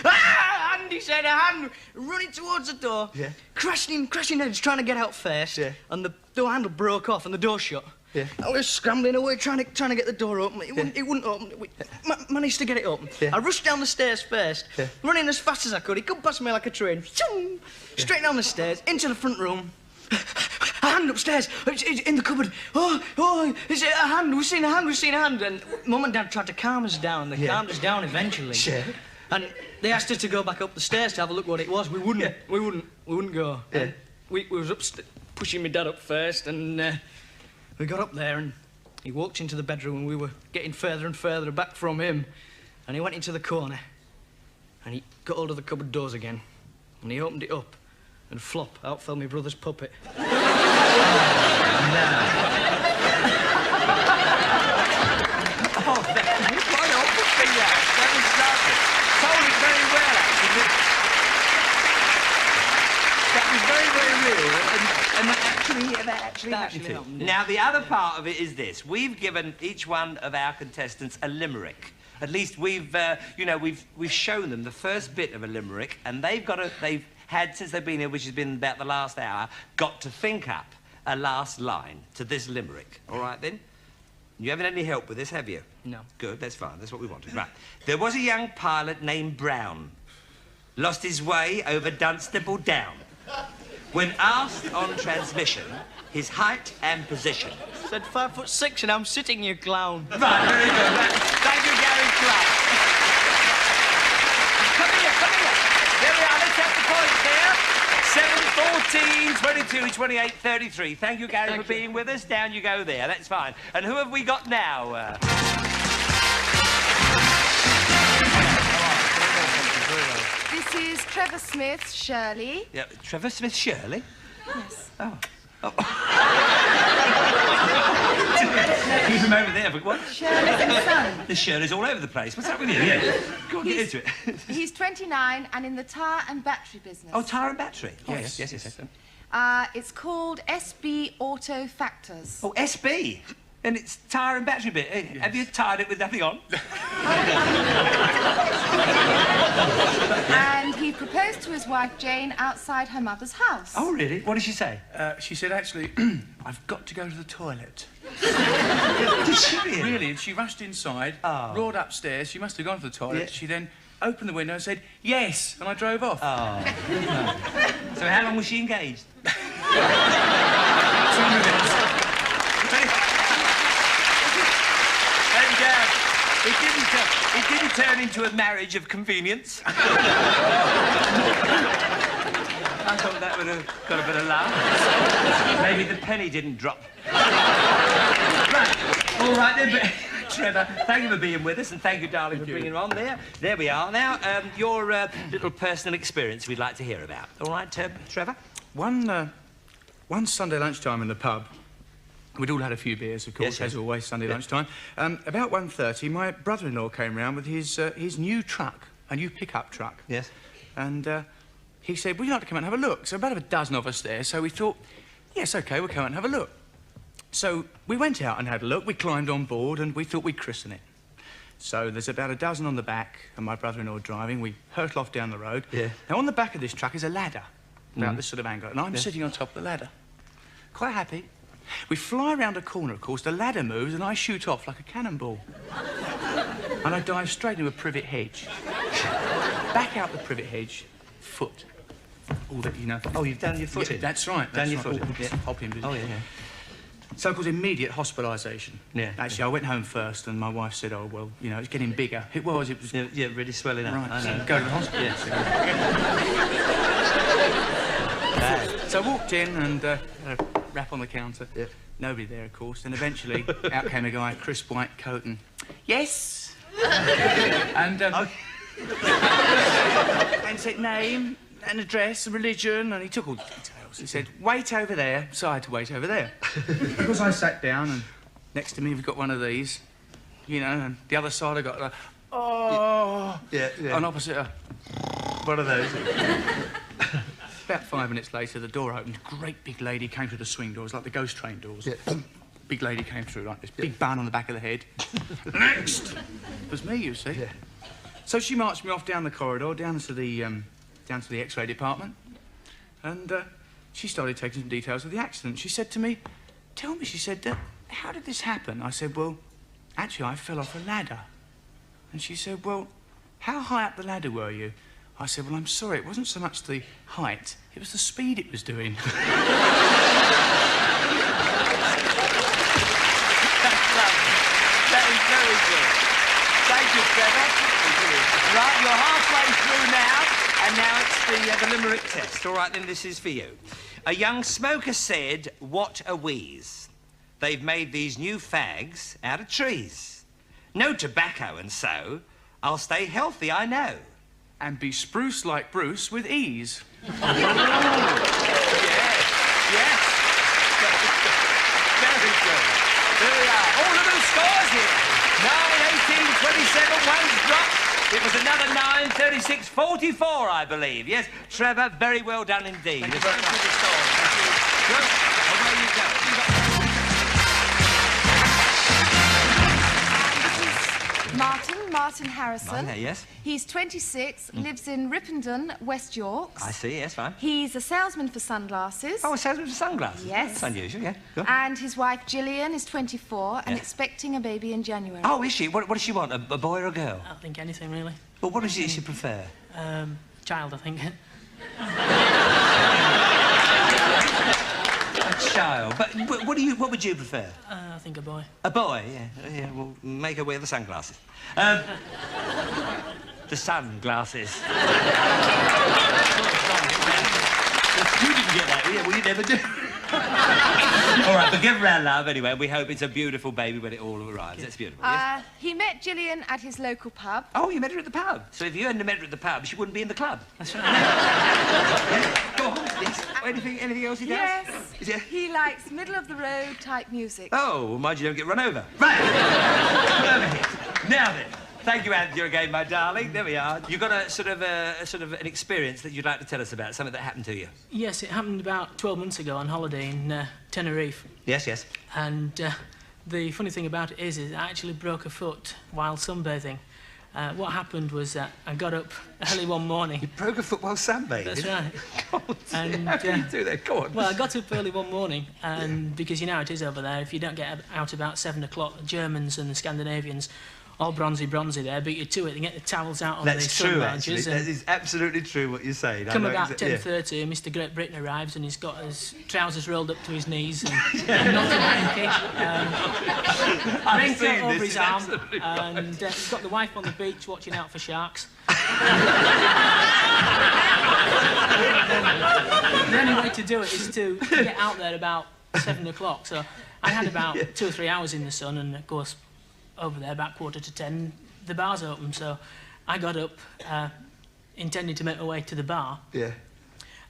[SPEAKER 11] Ah! Hand, he said, a hand running towards the door.
[SPEAKER 2] Yeah.
[SPEAKER 11] Crashing heads, trying to get out first.
[SPEAKER 2] Yeah.
[SPEAKER 11] And the door handle broke off and the door shut.
[SPEAKER 2] Yeah.
[SPEAKER 11] I was scrambling away, trying to get the door open. It wouldn't open. We managed to get it open.
[SPEAKER 2] Yeah.
[SPEAKER 11] I rushed down the stairs first,
[SPEAKER 2] Yeah.
[SPEAKER 11] running as fast as I could. He come past me like a train. Straight down the stairs, into the front room. A hand upstairs, it's in the cupboard. Oh, is it a hand? We've seen a hand. And Mum and Dad tried to calm us down. They calmed us down eventually.
[SPEAKER 2] Sure.
[SPEAKER 11] And they asked us to go back up the stairs to have a look what it was. We wouldn't.
[SPEAKER 2] Yeah.
[SPEAKER 11] We wouldn't go.
[SPEAKER 2] Yeah.
[SPEAKER 11] And we was pushing my dad up first, and we got up there, and he walked into the bedroom, and we were getting further and further back from him. And he went into the corner, and he got hold of the cupboard doors again, and he opened it up, and flop, out fell my brother's puppet.
[SPEAKER 2] No. Oh, that's quite awful thing, that was lovely. Told it very well, actually. That was very, very real, and that actually happened. Now, the other part of it is this. We've given each one of our contestants a limerick. At least we've shown them the first bit of a limerick, and they've had, since they've been here, which has been about the last hour, got to think up a last line to this limerick. All right, then? You haven't had any help with this, have you?
[SPEAKER 11] No.
[SPEAKER 2] Good, that's fine. That's what we wanted. Right. There was a young pilot named Brown. Lost his way over Dunstable Down. When asked on transmission his height and position.
[SPEAKER 11] Said 5'6", and I'm sitting, you clown.
[SPEAKER 2] Right, very good. Right. Thank you, Gary Clark. Come here. There we are. Let's have the points there. 18, 22, 28, 33. Thank you, Gary, for being with us. Down you go there. That's fine. And who have we got now?
[SPEAKER 10] This is Trevor Smith's Shirley.
[SPEAKER 2] Yeah, Trevor Smith Shirley?
[SPEAKER 10] Yes.
[SPEAKER 2] Oh. Keep him over there, but what?
[SPEAKER 10] Shirley's and Son.
[SPEAKER 2] The Shirley's all over the place. What's up with you? Yeah. Go on, get into it.
[SPEAKER 10] He's 29 and in the tyre and battery business.
[SPEAKER 2] Oh, tyre and battery.
[SPEAKER 8] Yes.
[SPEAKER 10] It's called SB Auto Factors.
[SPEAKER 2] Oh, SB? And it's tyre and battery bit. Yes. Have you tied it with nothing on?
[SPEAKER 10] And he proposed to his wife Jane outside her mother's house.
[SPEAKER 2] Oh, really? What did she say?
[SPEAKER 8] She said, actually, I've got to go to the toilet.
[SPEAKER 2] Did she really?
[SPEAKER 8] Really, and she rushed inside, roared upstairs. She must have gone to the toilet.
[SPEAKER 2] Yeah.
[SPEAKER 8] She then opened the window and said, yes, and I drove off.
[SPEAKER 2] Oh. So how long was she engaged?
[SPEAKER 8] 2 minutes.
[SPEAKER 2] It didn't turn into a marriage of convenience. I thought that would have got a bit of laugh. Maybe the penny didn't drop. Right, all right then, but Trevor, thank you for being with us, and thank you, darling, for bringing him on there. There we are. Now, your little personal experience we'd like to hear about. All right, Trevor?
[SPEAKER 8] One Sunday lunchtime in the pub, we'd all had a few beers, of course, as always, Sunday lunchtime. About 1:30, my brother-in-law came round with his new truck, a new pickup truck.
[SPEAKER 2] Yes.
[SPEAKER 8] And he said, would you like to come out and have a look? So about a dozen of us there, so we thought, yes, OK, we'll come out and have a look. So we went out and had a look, we climbed on board, and we thought we'd christen it. So there's about a dozen on the back, and my brother-in-law driving. We hurtle off down the road.
[SPEAKER 2] Yeah.
[SPEAKER 8] Now, on the back of this truck is a ladder, about this sort of angle, and I'm sitting on top of the ladder. Quite happy. We fly round a corner, of course, the ladder moves, and I shoot off like a cannonball. And I dive straight into a privet hedge. Back out the privet hedge, foot. All that, you know.
[SPEAKER 2] Oh, you've done your footing?
[SPEAKER 8] Yeah, that's right.
[SPEAKER 2] Done
[SPEAKER 8] That's
[SPEAKER 2] your
[SPEAKER 8] right.
[SPEAKER 2] footing?
[SPEAKER 8] Oops, hop in, didn't
[SPEAKER 2] Oh,
[SPEAKER 8] you?
[SPEAKER 2] yeah.
[SPEAKER 8] So-called immediate hospitalisation.
[SPEAKER 2] Yeah.
[SPEAKER 8] Actually, I went home first, and my wife said, oh, well, you know, it's getting bigger. It was.
[SPEAKER 2] Yeah, really swelling up.
[SPEAKER 8] Right,
[SPEAKER 2] I know.
[SPEAKER 8] go to the hospital.
[SPEAKER 2] Yes.
[SPEAKER 8] So I walked in and had a rap on the counter. Yeah. Nobody there, of course. And eventually, out came a guy, crisp white coat, and yes. And and said name and address and religion, and he took all the details. He said, wait over there, so I had to wait over there. Because I sat down, and next to me we've got one of these, you know, and the other side I got a and opposite one of those. About 5 minutes later, the door opened. A great big lady came through the swing doors, like the ghost train doors. Yeah. Big lady came through like this, big bun on the back of the head. Next! It was me, you see. Yeah. So she marched me off down the corridor, down to the X-ray department, and she started taking some details of the accident. She said to me, tell me, she said, how did this happen? I said, well, actually, I fell off a ladder. And she said, well, how high up the ladder were you? I said, well, I'm sorry, it wasn't so much the height, it was the speed it was doing.
[SPEAKER 2] That's lovely. That is very good. Thank you, Trevor. Right, you're halfway through now, and now it's the limerick test. All right, then, this is for you. A young smoker said, what a wheeze. They've made these new fags out of trees. No tobacco and so, I'll stay healthy, I know.
[SPEAKER 8] And be spruce like Bruce with ease.
[SPEAKER 2] Yes, yes. Very good. There we are. All of those scores here. 9, 18, 27, one's dropped. It was another 9, 36, 44, I believe. Yes, Trevor, very well done indeed.
[SPEAKER 8] Thank you very much.
[SPEAKER 2] Good. Away you go.
[SPEAKER 10] Martin Harrison.
[SPEAKER 2] Okay, yes.
[SPEAKER 10] He's 26, lives in Ripponden, West Yorks.
[SPEAKER 2] I see, yes, fine.
[SPEAKER 10] He's a salesman for sunglasses.
[SPEAKER 2] Oh, a salesman for sunglasses?
[SPEAKER 10] Yes.
[SPEAKER 2] That's unusual, yeah. Go on.
[SPEAKER 10] And his wife Gillian is 24 and expecting a baby in January.
[SPEAKER 2] Oh, is she? What does she want, a boy or a girl?
[SPEAKER 11] I think anything, really.
[SPEAKER 2] Well, what does she prefer?
[SPEAKER 11] Child, I think.
[SPEAKER 2] A child. But what would you prefer?
[SPEAKER 11] I think a boy.
[SPEAKER 2] A boy, yeah. Yeah, well, make her wear the sunglasses. The sunglasses. The student get that. Yeah, well, you never do. All right, but give her our love anyway. We hope it's a beautiful baby when it all arrives. That's beautiful, yes?
[SPEAKER 10] He met Gillian at his local pub.
[SPEAKER 2] Oh, you met her at the pub. So if you hadn't met her at the pub, she wouldn't be in the club. That's right. Yeah. Go on. Yes. Anything else he does?
[SPEAKER 10] Yes. He likes middle-of-the-road type music.
[SPEAKER 2] Oh, well, mind you don't get run over. Right. Over here. Now then. Thank you, Anthony, again, my darling. There we are. You've got a sort of an experience that you'd like to tell us about, something that happened to you.
[SPEAKER 11] Yes, it happened about 12 months ago on holiday in Tenerife.
[SPEAKER 2] Yes, yes.
[SPEAKER 11] And the funny thing about it is I actually broke a foot while sunbathing. What happened was that I got up early one morning.
[SPEAKER 2] You broke a foot while sunbathing?
[SPEAKER 11] That's right.
[SPEAKER 2] God, and, how can you do that? Go on.
[SPEAKER 11] Well, I got up early one morning, and because you know how it is over there, if you don't get out about 7 o'clock, the Germans and the Scandinavians, all bronzy there, beat you to it and get the towels out on the sun lounges.
[SPEAKER 2] That is absolutely true what you're saying.
[SPEAKER 11] Come about 10:30, and Mr. Great Britain arrives, and he's got his trousers rolled up to his knees and not a hanky. Raincoat over his arm, and he's got the wife on the beach watching out for sharks. The only way to do it is to get out there about 7 o'clock. So I had about 2 or 3 hours in the sun, and of course, over there, about 9:45, the bar's open, so I got up, intending to make my way to the bar.
[SPEAKER 2] Yeah.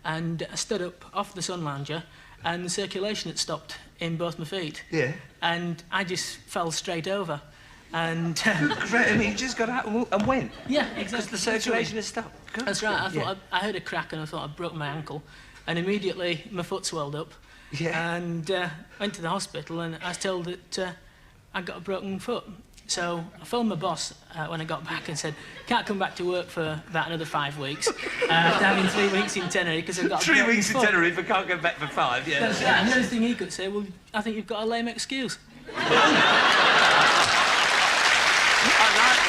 [SPEAKER 11] And I stood up off the sun lounger, and the circulation had stopped in both my feet.
[SPEAKER 2] Yeah.
[SPEAKER 11] And I just fell straight over. And...
[SPEAKER 2] Great, I mean, you just got out and went?
[SPEAKER 11] Yeah, exactly.
[SPEAKER 2] Because the circulation had stopped. Good.
[SPEAKER 11] That's right. I thought I heard a crack, and I thought I'd broke my ankle. And immediately, my foot swelled up.
[SPEAKER 2] Yeah.
[SPEAKER 11] And went to the hospital, and I was told that I got a broken foot. So I phoned my boss when I got back and said, can't come back to work for about another 5 weeks. After having 3 weeks in Tenerife because I've got a
[SPEAKER 2] 3 weeks in
[SPEAKER 11] foot.
[SPEAKER 2] Tenerife, I can't go back for 5, yeah.
[SPEAKER 11] That's right. And the only thing he could say, well, I think you've got a lame excuse.
[SPEAKER 2] I like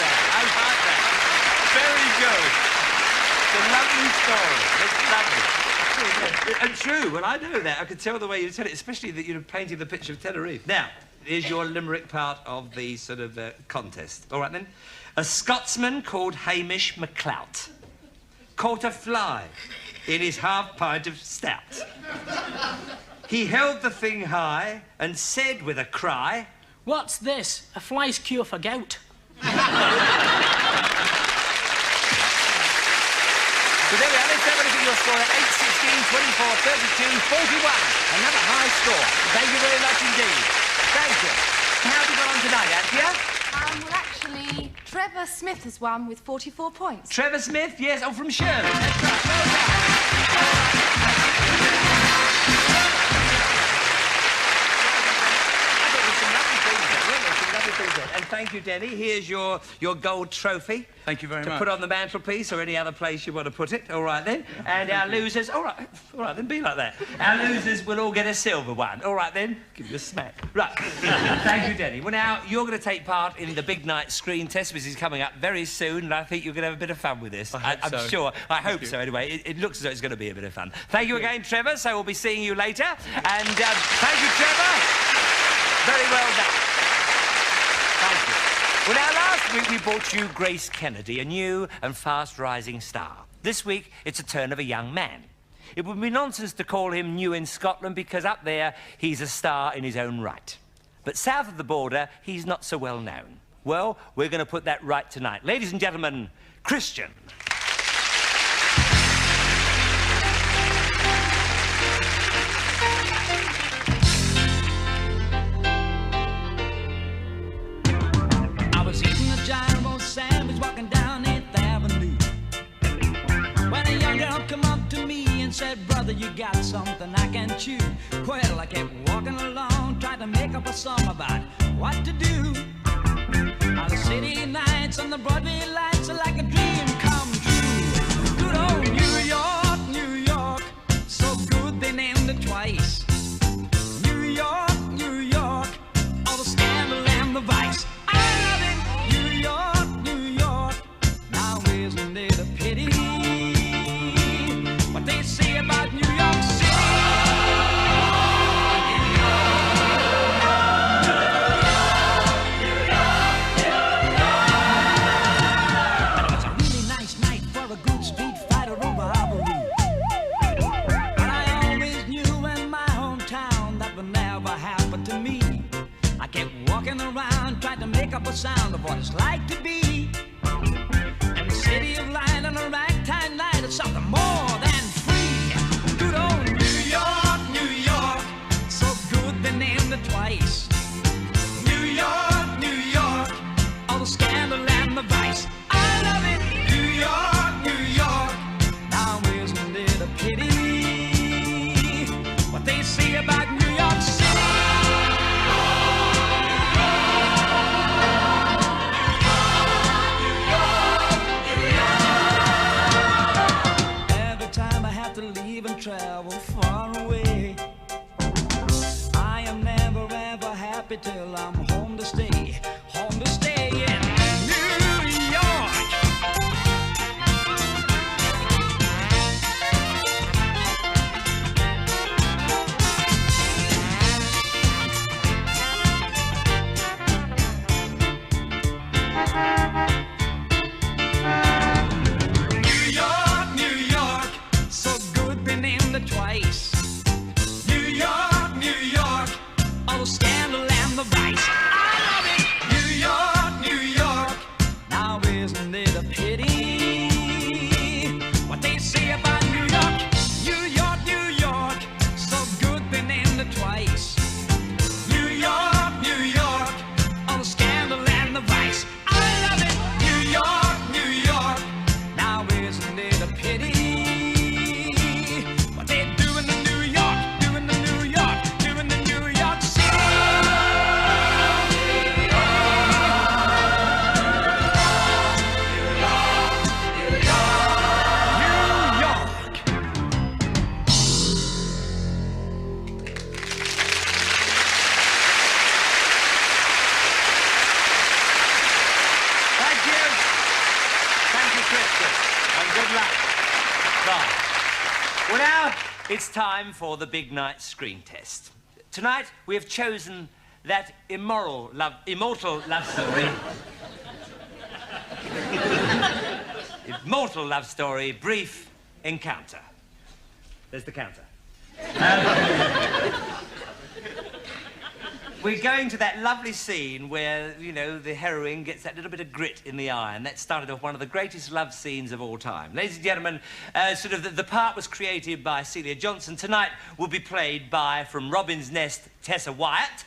[SPEAKER 2] that. Very good. It's a lovely story. It's lovely. And true, well, I know that. I could tell the way you tell it, especially that you're painting the picture of Tenerife. Now, here's your limerick part of the sort of contest. All right, then. A Scotsman called Hamish MacLeod caught a fly in his half-pint of stout. He held the thing high and said with a cry,
[SPEAKER 11] "What's this? A fly's cure for gout."
[SPEAKER 2] So there we are. Let's have a look at your score at 8, 16, 24, 32, 41. Another high score. Thank you very much indeed. Thank you. How have you got on tonight, Anthea?
[SPEAKER 10] Well, actually, Trevor Smith has won with 44 points.
[SPEAKER 2] Trevor Smith? Yes. Oh, from Sherman. That's right. Well done. And thank you, Denny. Here's your gold trophy.
[SPEAKER 8] Thank you very much.
[SPEAKER 2] To put on the mantelpiece or any other place you want to put it. All right, then. And our losers... All right, then, be like that. Our losers will all get a silver one. All right, then. Give you a smack. Right. Thank you, Denny. Well, now, you're going to take part in the Big Night screen test, which is coming up very soon, and I think you're going to have a bit of fun with this. I'm sure. I hope so, anyway. It looks as though it's going to be a bit of fun. Thank you again, Trevor. So we'll be seeing you later. And thank you, Trevor. Very well done. Thank you. Well, now, last week we brought you Grace Kennedy, a new and fast-rising star. This week, it's a turn of a young man. It would be nonsense to call him new in Scotland because up there, he's a star in his own right. But south of the border, he's not so well known. Well, we're going to put that right tonight. Ladies and gentlemen, Christian.
[SPEAKER 12] Said, brother, you got something I can chew. Well, I kept walking along, tried to make up a song about what to do. Now the city nights and the Broadway lights are like a dream come true. Good old New York, New York, so good they named it twice. New York, New York, all the scandal and the vice. I love it, New York, New York. Now isn't it a pity? What they say about New York City. New York, New York, make up a sound of what it's like to be in the city of light on a ragtime night. It's something more than free. Good old New York, New York, so good they named it twice. New York, New York, all the scandal and the vice. I love it. New York, New York, now isn't it a pity what they say about New York City? Every time I have to leave and travel far away, I am never ever happy till I'm home to stay in New York. New York, New York, so good they named it twice. New York, New York, all the scandal and the vice. I love it. New York, New York, now isn't it a pity what they say about New York? New York, New York, so good they named it twice. New York, New York, all the scandal and the vice. I love it. New York, New York, now isn't it a pity what they do in the New York, do in the New York, do in the New York City? New York.
[SPEAKER 2] Thank you. Thank you, Christian. And good luck. Right. Well, now it's time for the big night screen test. Tonight we have chosen that immortal love story. Immortal love story, Brief Encounter. There's the counter. We're going to that lovely scene where, you know, the heroine gets that little bit of grit in the eye, and that started off one of the greatest love scenes of all time. Ladies and gentlemen, the part was created by Celia Johnson. Tonight will be played by, from Robin's Nest, Tessa Wyatt.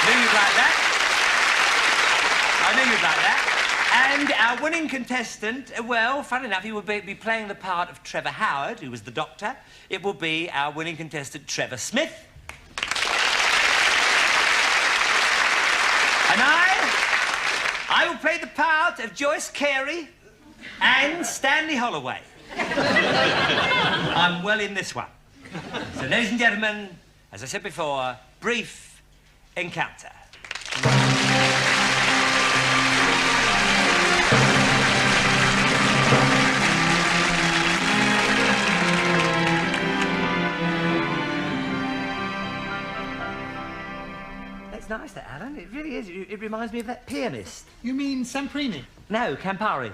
[SPEAKER 2] Knew you'd like that. I knew you'd like that. And our winning contestant, well, fun enough, he will be playing the part of Trevor Howard, who was the doctor. It will be our winning contestant, Trevor Smith. And I will play the part of Joyce Carey and Stanley Holloway. I'm well in this one. So, ladies and gentlemen, as I said before, Brief Encounter. It's nice, that, Alan. It really is. It reminds me of that pianist.
[SPEAKER 13] You mean Samprini?
[SPEAKER 2] No, Campari.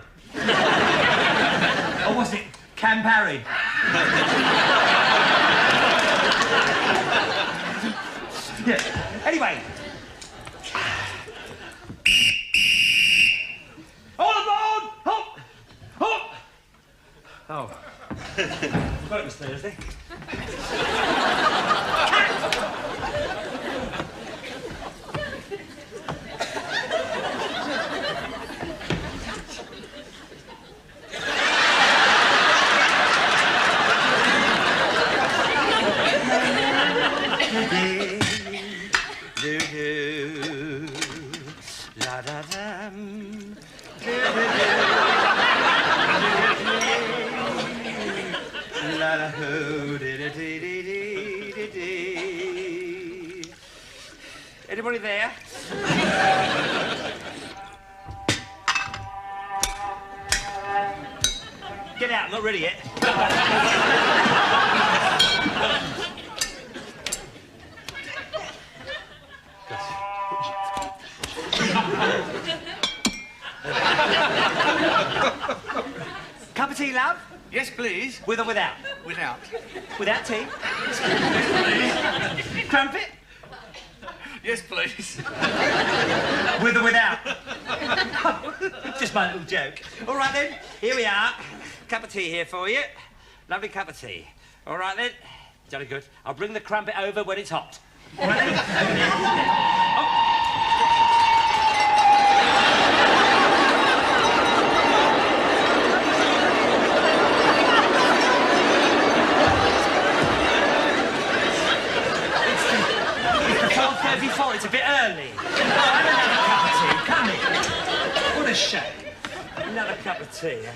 [SPEAKER 2] Or was it Campari? Yeah. Anyway. All aboard! Hop! Hop! Oh. Well, it was Thursday. Anybody there? Get out, I'm not ready yet. Cup of tea, love?
[SPEAKER 8] Yes, please.
[SPEAKER 2] With or without?
[SPEAKER 8] Without.
[SPEAKER 2] Without tea? Crumpet?
[SPEAKER 8] Yes, please.
[SPEAKER 2] With or without? Just my little joke. All right, then. Here we are. Cup of tea here for you. Lovely cup of tea. All right, then. Jolly good. I'll bring the crumpet over when it's hot. All right, then. Oh. Before it's a bit early. Have another cup of tea. Come in. What a shame. Another cup of tea.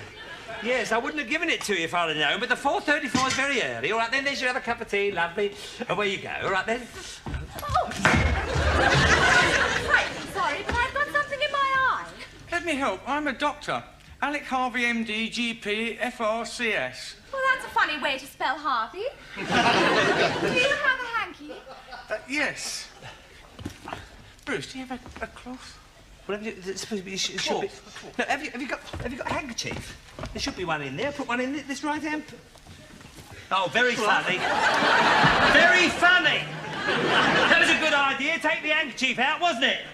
[SPEAKER 2] Yes, I wouldn't have given it to you if I'd have known, but the 4:34 is very early. All right, then, there's your other cup of tea. Lovely. Away you go. All right, then.
[SPEAKER 10] Oh. Sorry, but I've got something in my eye.
[SPEAKER 8] Let me help. I'm a doctor. Alec Harvey, MD, GP, FRCS.
[SPEAKER 10] Well, that's a funny way to spell Harvey. Do you have a hanky?
[SPEAKER 8] Yes. Bruce, do you have a cloth?
[SPEAKER 2] Well, it's supposed to be. It should be. No, have you got a handkerchief? There should be one in there. Put one in this right hand. Oh, very funny. Very funny. That was a good idea. Take the handkerchief out, wasn't it?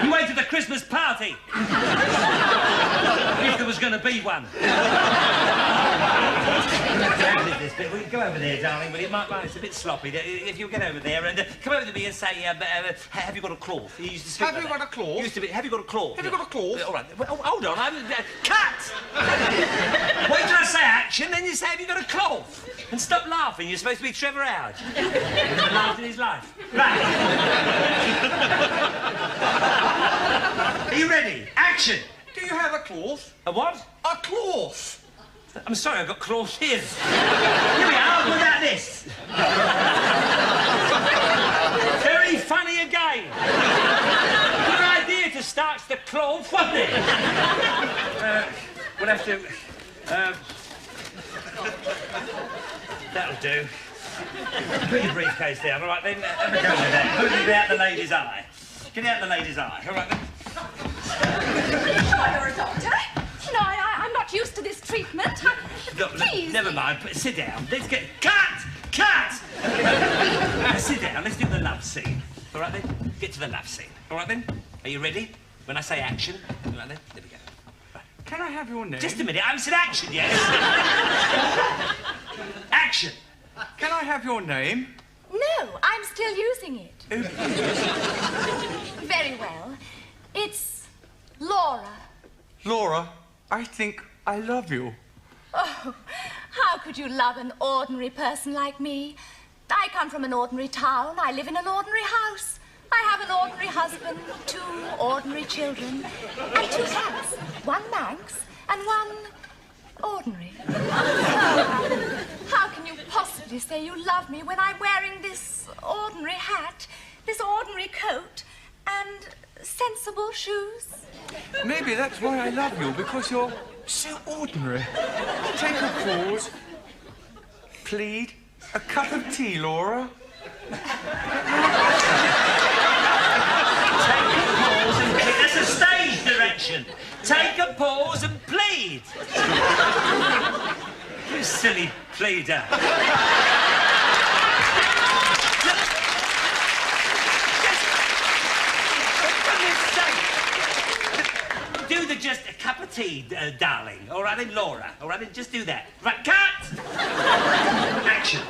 [SPEAKER 2] You went to the Christmas party. If there was going to be one. This bit. Well, go over there, darling. Well, it's a bit sloppy. If you'll get over there and come over to me and say, have you got a cloth? He used to speak
[SPEAKER 8] Have you got a cloth?
[SPEAKER 2] Used to be, have you got a cloth?
[SPEAKER 8] Have you got a cloth?
[SPEAKER 2] All right. Well, hold on. Cut! Wait till I say action, then you say, have you got a cloth? And stop laughing. You're supposed to be Trevor Howard. He never laughed in his life. Right. Are you ready? Action!
[SPEAKER 8] Do you have a cloth?
[SPEAKER 2] A what?
[SPEAKER 8] A cloth.
[SPEAKER 2] I'm sorry, I've got cloth here. Here we are, what about this? Very funny again. Good idea to starch the cloth, wasn't it? We'll have to... that'll do. Put your briefcase down, all right then? Have a go with that. Put it out the lady's eye. Get out the lady's eye, all right then?
[SPEAKER 10] You're a doctor. No, I'm not used to this treatment.
[SPEAKER 2] Look,
[SPEAKER 10] Please.
[SPEAKER 2] never mind. Sit down. Let's get... Cut! Cut! Sit down. Let's do the love scene. All right, then? Get to the love scene. All right, then? Are you ready? When I say action. All right, then? There we go. Right.
[SPEAKER 8] Can I have your name?
[SPEAKER 2] Just a minute. I haven't said action yet. Action.
[SPEAKER 8] Can I have your name?
[SPEAKER 10] No, I'm still using it. Very well. It's Laura.
[SPEAKER 8] Laura, I think I love you.
[SPEAKER 10] Oh, how could you love an ordinary person like me? I come from an ordinary town. I live in an ordinary house. I have an ordinary husband, 2 ordinary children, and 2 cats. 1 Manx and 1 ordinary. Oh, how can you possibly say you love me when I'm wearing this ordinary hat, this ordinary coat, and sensible shoes?
[SPEAKER 8] Maybe that's why I love you, because you're so ordinary. Take a pause. Plead. A cup of tea, Laura.
[SPEAKER 2] Take a pause and plead. That's a stage direction. Take a pause and plead. You silly pleader. Just a cup of tea, darling. All right, then, Laura. All right, then, just do that. Right, cut! Action.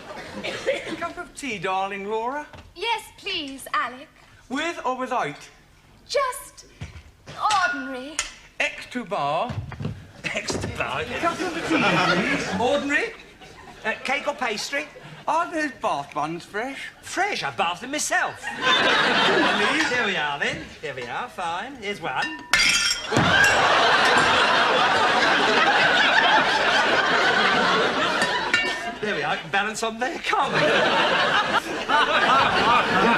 [SPEAKER 8] A cup of tea, darling, Laura.
[SPEAKER 10] Yes, please, Alec.
[SPEAKER 8] With or without?
[SPEAKER 10] Just ordinary.
[SPEAKER 8] Extra bar.
[SPEAKER 2] Extra bar. Cup of tea, please. Ordinary? Cake or pastry?
[SPEAKER 8] Are those bath buns fresh?
[SPEAKER 2] Fresh? I bathed them myself. There we are, then. There we are, fine. Here's one. There we are, I can balance on there, can't we? You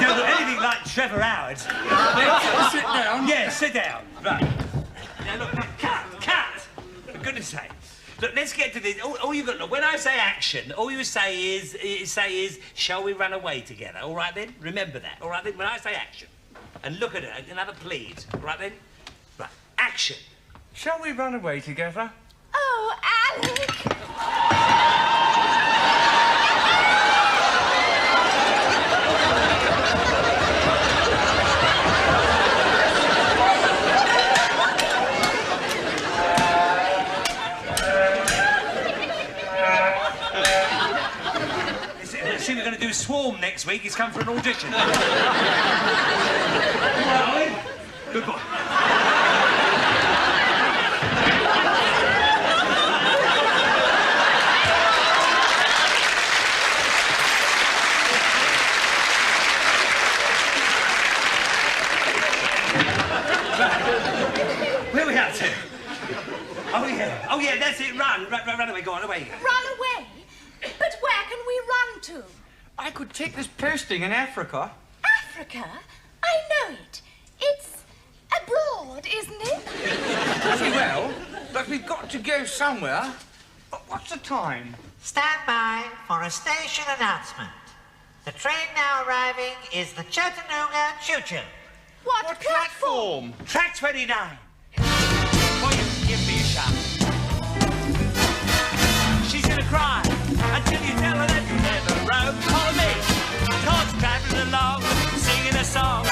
[SPEAKER 2] don't look anything like Trevor Howard.
[SPEAKER 8] Sit down.
[SPEAKER 2] Yeah, sit down. Right. Now, look, cut! For goodness sake. Look, let's get to this. All you've got to look, when I say action, all you say is, shall we run away together? All right, then? Remember that. All right, then? When I say action. And look at it, another plead. All right, then? Right, action.
[SPEAKER 8] Shall we run away together?
[SPEAKER 10] Oh, Alec!
[SPEAKER 2] Swarm next week. He's come for an audition. Well, good boy. Where are we up to? Oh, yeah, that's it. Run away. Go on, away.
[SPEAKER 10] Run away? But where can we run to?
[SPEAKER 8] I could take this posting in Africa.
[SPEAKER 10] Africa? I know it. It's abroad, isn't it?
[SPEAKER 8] Pretty well, but we've got to go somewhere. What's the time?
[SPEAKER 13] Stand by for a station announcement. The train now arriving is the Chattanooga Choo-Choo.
[SPEAKER 10] What platform?
[SPEAKER 2] Track 29. Will you give me a shot? She's gonna cry until you tell her that you never roam. Follow me, 'cause traveling along, singing a song.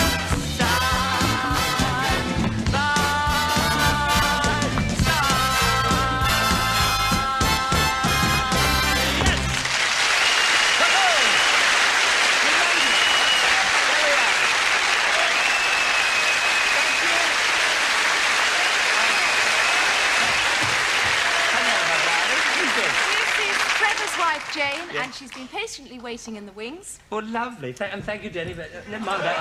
[SPEAKER 14] Jane, and she's been patiently waiting in the wings.
[SPEAKER 2] Well, lovely. And thank you, Denny, but never mind that,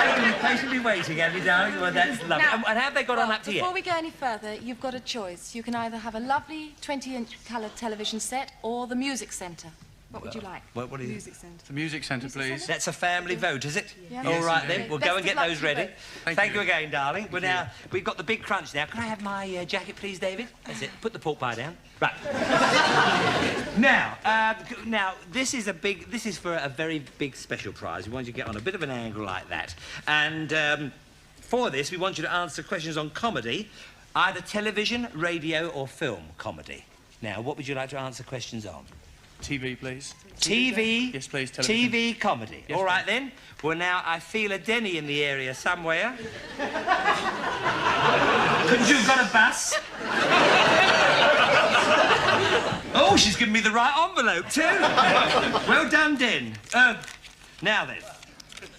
[SPEAKER 2] mate. You've been patiently waiting, have you, darling? Well, that's lovely.
[SPEAKER 14] Now,
[SPEAKER 2] and have they got on up to
[SPEAKER 14] before
[SPEAKER 2] yet?
[SPEAKER 14] we go any further, you've got a choice. You can either have a lovely 20-inch colour television set or the music centre. What would you like?
[SPEAKER 2] What is
[SPEAKER 14] music centre.
[SPEAKER 8] The music centre, please.
[SPEAKER 2] That's a family vote, is it?
[SPEAKER 14] Yeah.
[SPEAKER 2] All right,
[SPEAKER 8] Yes,
[SPEAKER 2] then. We'll go and get those ready.
[SPEAKER 8] Thank
[SPEAKER 2] you again, darling. We've got the big crunch now. Can I have my jacket, please, David? That's it. Put the pork pie down. Right. Now, this is for a very big special prize. We want you to get on a bit of an angle like that. And for this, we want you to answer questions on comedy, either television, radio, or film comedy. Now, what would you like to answer questions on?
[SPEAKER 8] TV, please.
[SPEAKER 2] TV?
[SPEAKER 8] Yes, please, television.
[SPEAKER 2] TV comedy.
[SPEAKER 8] Yes,
[SPEAKER 2] all right, then. Well, now, I feel a Denny in the area somewhere. Couldn't you have got a bus? Oh, she's given me the right envelope, too. Well done, Den. Now, then.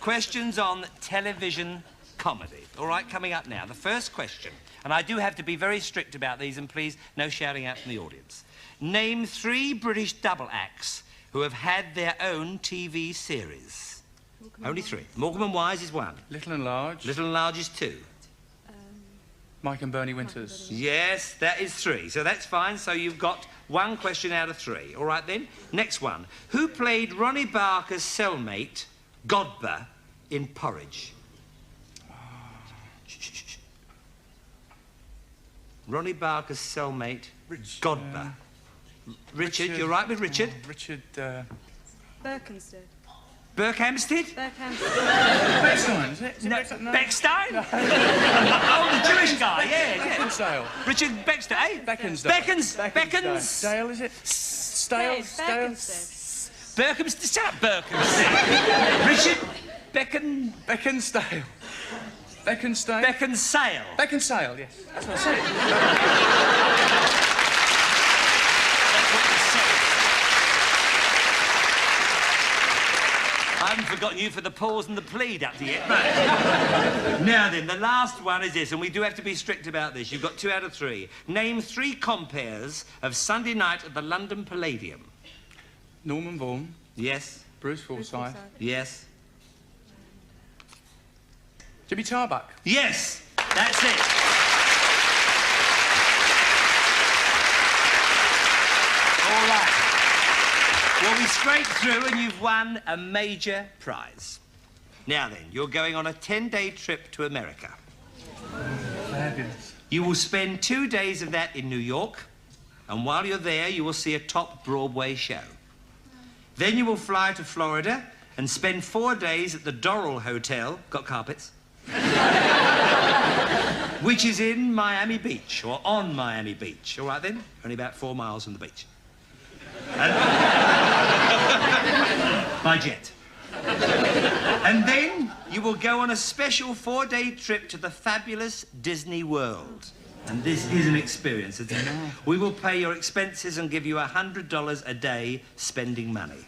[SPEAKER 2] Questions on television comedy. All right, coming up now. The first question. And I do have to be very strict about these, and please, no shouting out from the audience. Name 3 British double acts who have had their own TV series. Only 3. Morecambe and Wise is 1.
[SPEAKER 8] Little and Large.
[SPEAKER 2] Little and Large is 2.
[SPEAKER 8] Mike and Bernie Winters.
[SPEAKER 2] Yes, that is 3. So that's fine. So you've got 1 question out of 3. All right, then. Next one. Who played Ronnie Barker's cellmate, Godber, in Porridge? Ronnie Barker's cellmate, Godber. Richard, you're right with Richard?
[SPEAKER 8] Richard,
[SPEAKER 7] Berkhamsted.
[SPEAKER 2] Berkhamsted?
[SPEAKER 8] Beckstein, is it?
[SPEAKER 2] No, Beckstein? Oh, the Jewish guy, yeah.
[SPEAKER 8] Beckinsale.
[SPEAKER 2] Richard Beckstein, eh?
[SPEAKER 8] Beckinsale.
[SPEAKER 2] Beckons?
[SPEAKER 8] Dale, is it? Stale?
[SPEAKER 2] Berkhamsted. Shut up, Berkhamsted. Richard Beckinsale.
[SPEAKER 8] Beckinsale, yes. That's what I said.
[SPEAKER 2] I haven't forgotten you for the pause and the plead up to yet. Right. Now then, the last one is this, and we do have to be strict about this. You've got 2 out of 3. Name 3 compares of Sunday night at the London Palladium.
[SPEAKER 8] Norman Vaughan.
[SPEAKER 2] Yes.
[SPEAKER 8] Bruce Forsyth.
[SPEAKER 2] Yes.
[SPEAKER 8] Jimmy Tarbuck.
[SPEAKER 2] Yes, that's it. All right. Well, we scraped through and you've won a major prize. Now then, you're going on a 10-day trip to America.
[SPEAKER 8] Fabulous.
[SPEAKER 2] You will spend 2 days of that in New York, and while you're there, you will see a top Broadway show. Then you will fly to Florida and spend 4 days at the Doral Hotel. Got carpets? Which is in Miami Beach, or on Miami Beach. All right, then? Only about 4 miles from the beach. By jet. And then you will go on a special 4-day trip to the fabulous Disney World.
[SPEAKER 15] And this is an experience. We will pay your expenses and give you $100 a day spending money.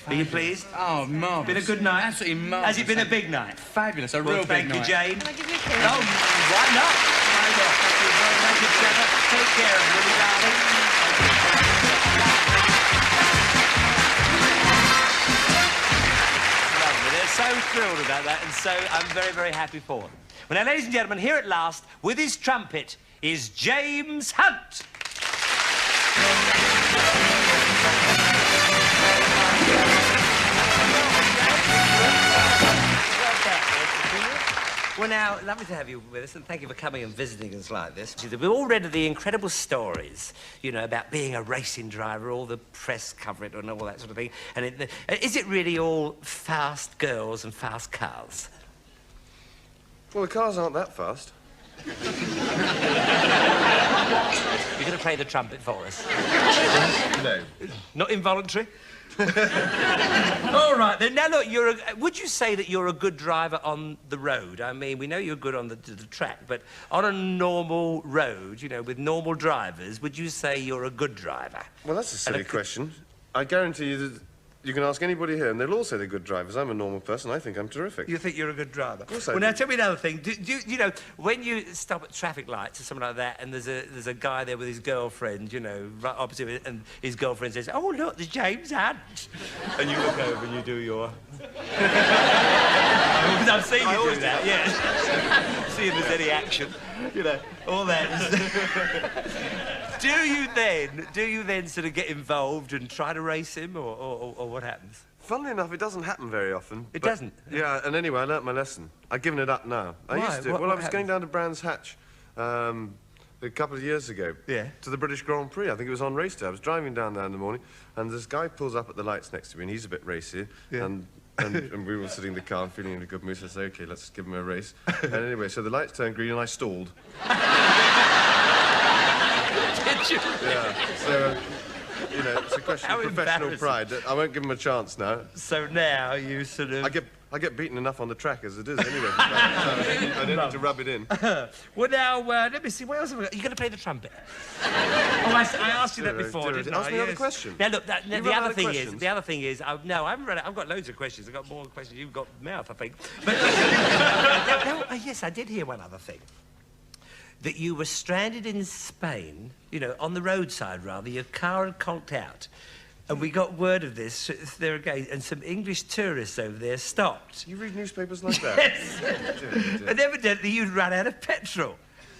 [SPEAKER 15] Are you pleased?
[SPEAKER 8] Oh, marvellous.
[SPEAKER 15] Been a good night?
[SPEAKER 8] Absolutely marvellous.
[SPEAKER 15] Has it been a big night?
[SPEAKER 8] Fabulous, a real big night.
[SPEAKER 15] Thank you, Jane.
[SPEAKER 7] Can I give you a kiss?
[SPEAKER 15] Oh, why not? Why not? Thank you very much, Trevor. Take care of you, darling. Lovely. They're so thrilled about that, and so I'm very, very happy for them. Well, now, ladies and gentlemen, here at last, with his trumpet, is James Hunt. Well, now, lovely to have you with us, and thank you for coming and visiting us like this. We've all read of the incredible stories, you know, about being a racing driver, all the press cover it and all that sort of thing. And is it really all fast girls and fast cars?
[SPEAKER 16] Well, the cars aren't that fast.
[SPEAKER 15] You're going to play the trumpet for us?
[SPEAKER 16] No.
[SPEAKER 15] Not involuntary? All right, then. Now, look, would you say that you're a good driver on the road? I mean, we know you're good on the track, but on a normal road, you know, with normal drivers, would you say you're a good driver?
[SPEAKER 16] Well, that's a silly question. I guarantee you that you can ask anybody here, and they'll all say they're good drivers. I'm a normal person. I think I'm terrific.
[SPEAKER 15] You think you're a good driver?
[SPEAKER 16] Of course I
[SPEAKER 15] Well,
[SPEAKER 16] do.
[SPEAKER 15] now, tell me another thing. You know, when you stop at traffic lights or something like that, and there's a guy there with his girlfriend, you know, right opposite him, and his girlfriend says, "Oh, look, there's James Hunt," and you look over and you do your... Because I've seen you do that, yeah. See if there's any action, you know, all that. Do you then sort of get involved and try to race him, or what happens?
[SPEAKER 16] Funnily enough, it doesn't happen very often.
[SPEAKER 15] It doesn't?
[SPEAKER 16] Yeah, and anyway, I learnt my lesson. I've given it up now. I
[SPEAKER 15] Why?
[SPEAKER 16] used to.
[SPEAKER 15] What
[SPEAKER 16] I was
[SPEAKER 15] happened?
[SPEAKER 16] going down to Brands Hatch a couple of years ago.
[SPEAKER 15] Yeah.
[SPEAKER 16] To the British Grand Prix. I think it was on race day. I was driving down there in the morning, and this guy pulls up at the lights next to me, and he's a bit racy.
[SPEAKER 15] Yeah.
[SPEAKER 16] And we were sitting in the car feeling in a good mood, so I said, OK, let's give him a race. And anyway, so the lights turned green, and I stalled.
[SPEAKER 15] Did you?
[SPEAKER 16] Yeah. So... you know, it's a question
[SPEAKER 15] How
[SPEAKER 16] of professional
[SPEAKER 15] embarrassing.
[SPEAKER 16] pride. I won't give him a chance now.
[SPEAKER 15] So now you sort of...
[SPEAKER 16] I get beaten enough on the track as it is anyway. I don't need to rub it in.
[SPEAKER 15] Well, now, let me see. What else have we got? You're going to play the trumpet. I asked you that before, didn't I?
[SPEAKER 16] Ask me another question.
[SPEAKER 15] Now, look, the other thing is, no, I haven't read it. I've got loads of questions. I've got more questions. You've got mouth, I think. But, yes, I did hear one other thing. That you were stranded in Spain, you know, on the roadside, rather. Your car had conked out. And we got word of this there again, and some English tourists over there stopped.
[SPEAKER 16] You read newspapers like that?
[SPEAKER 15] Yes. And evidently you'd run out of petrol.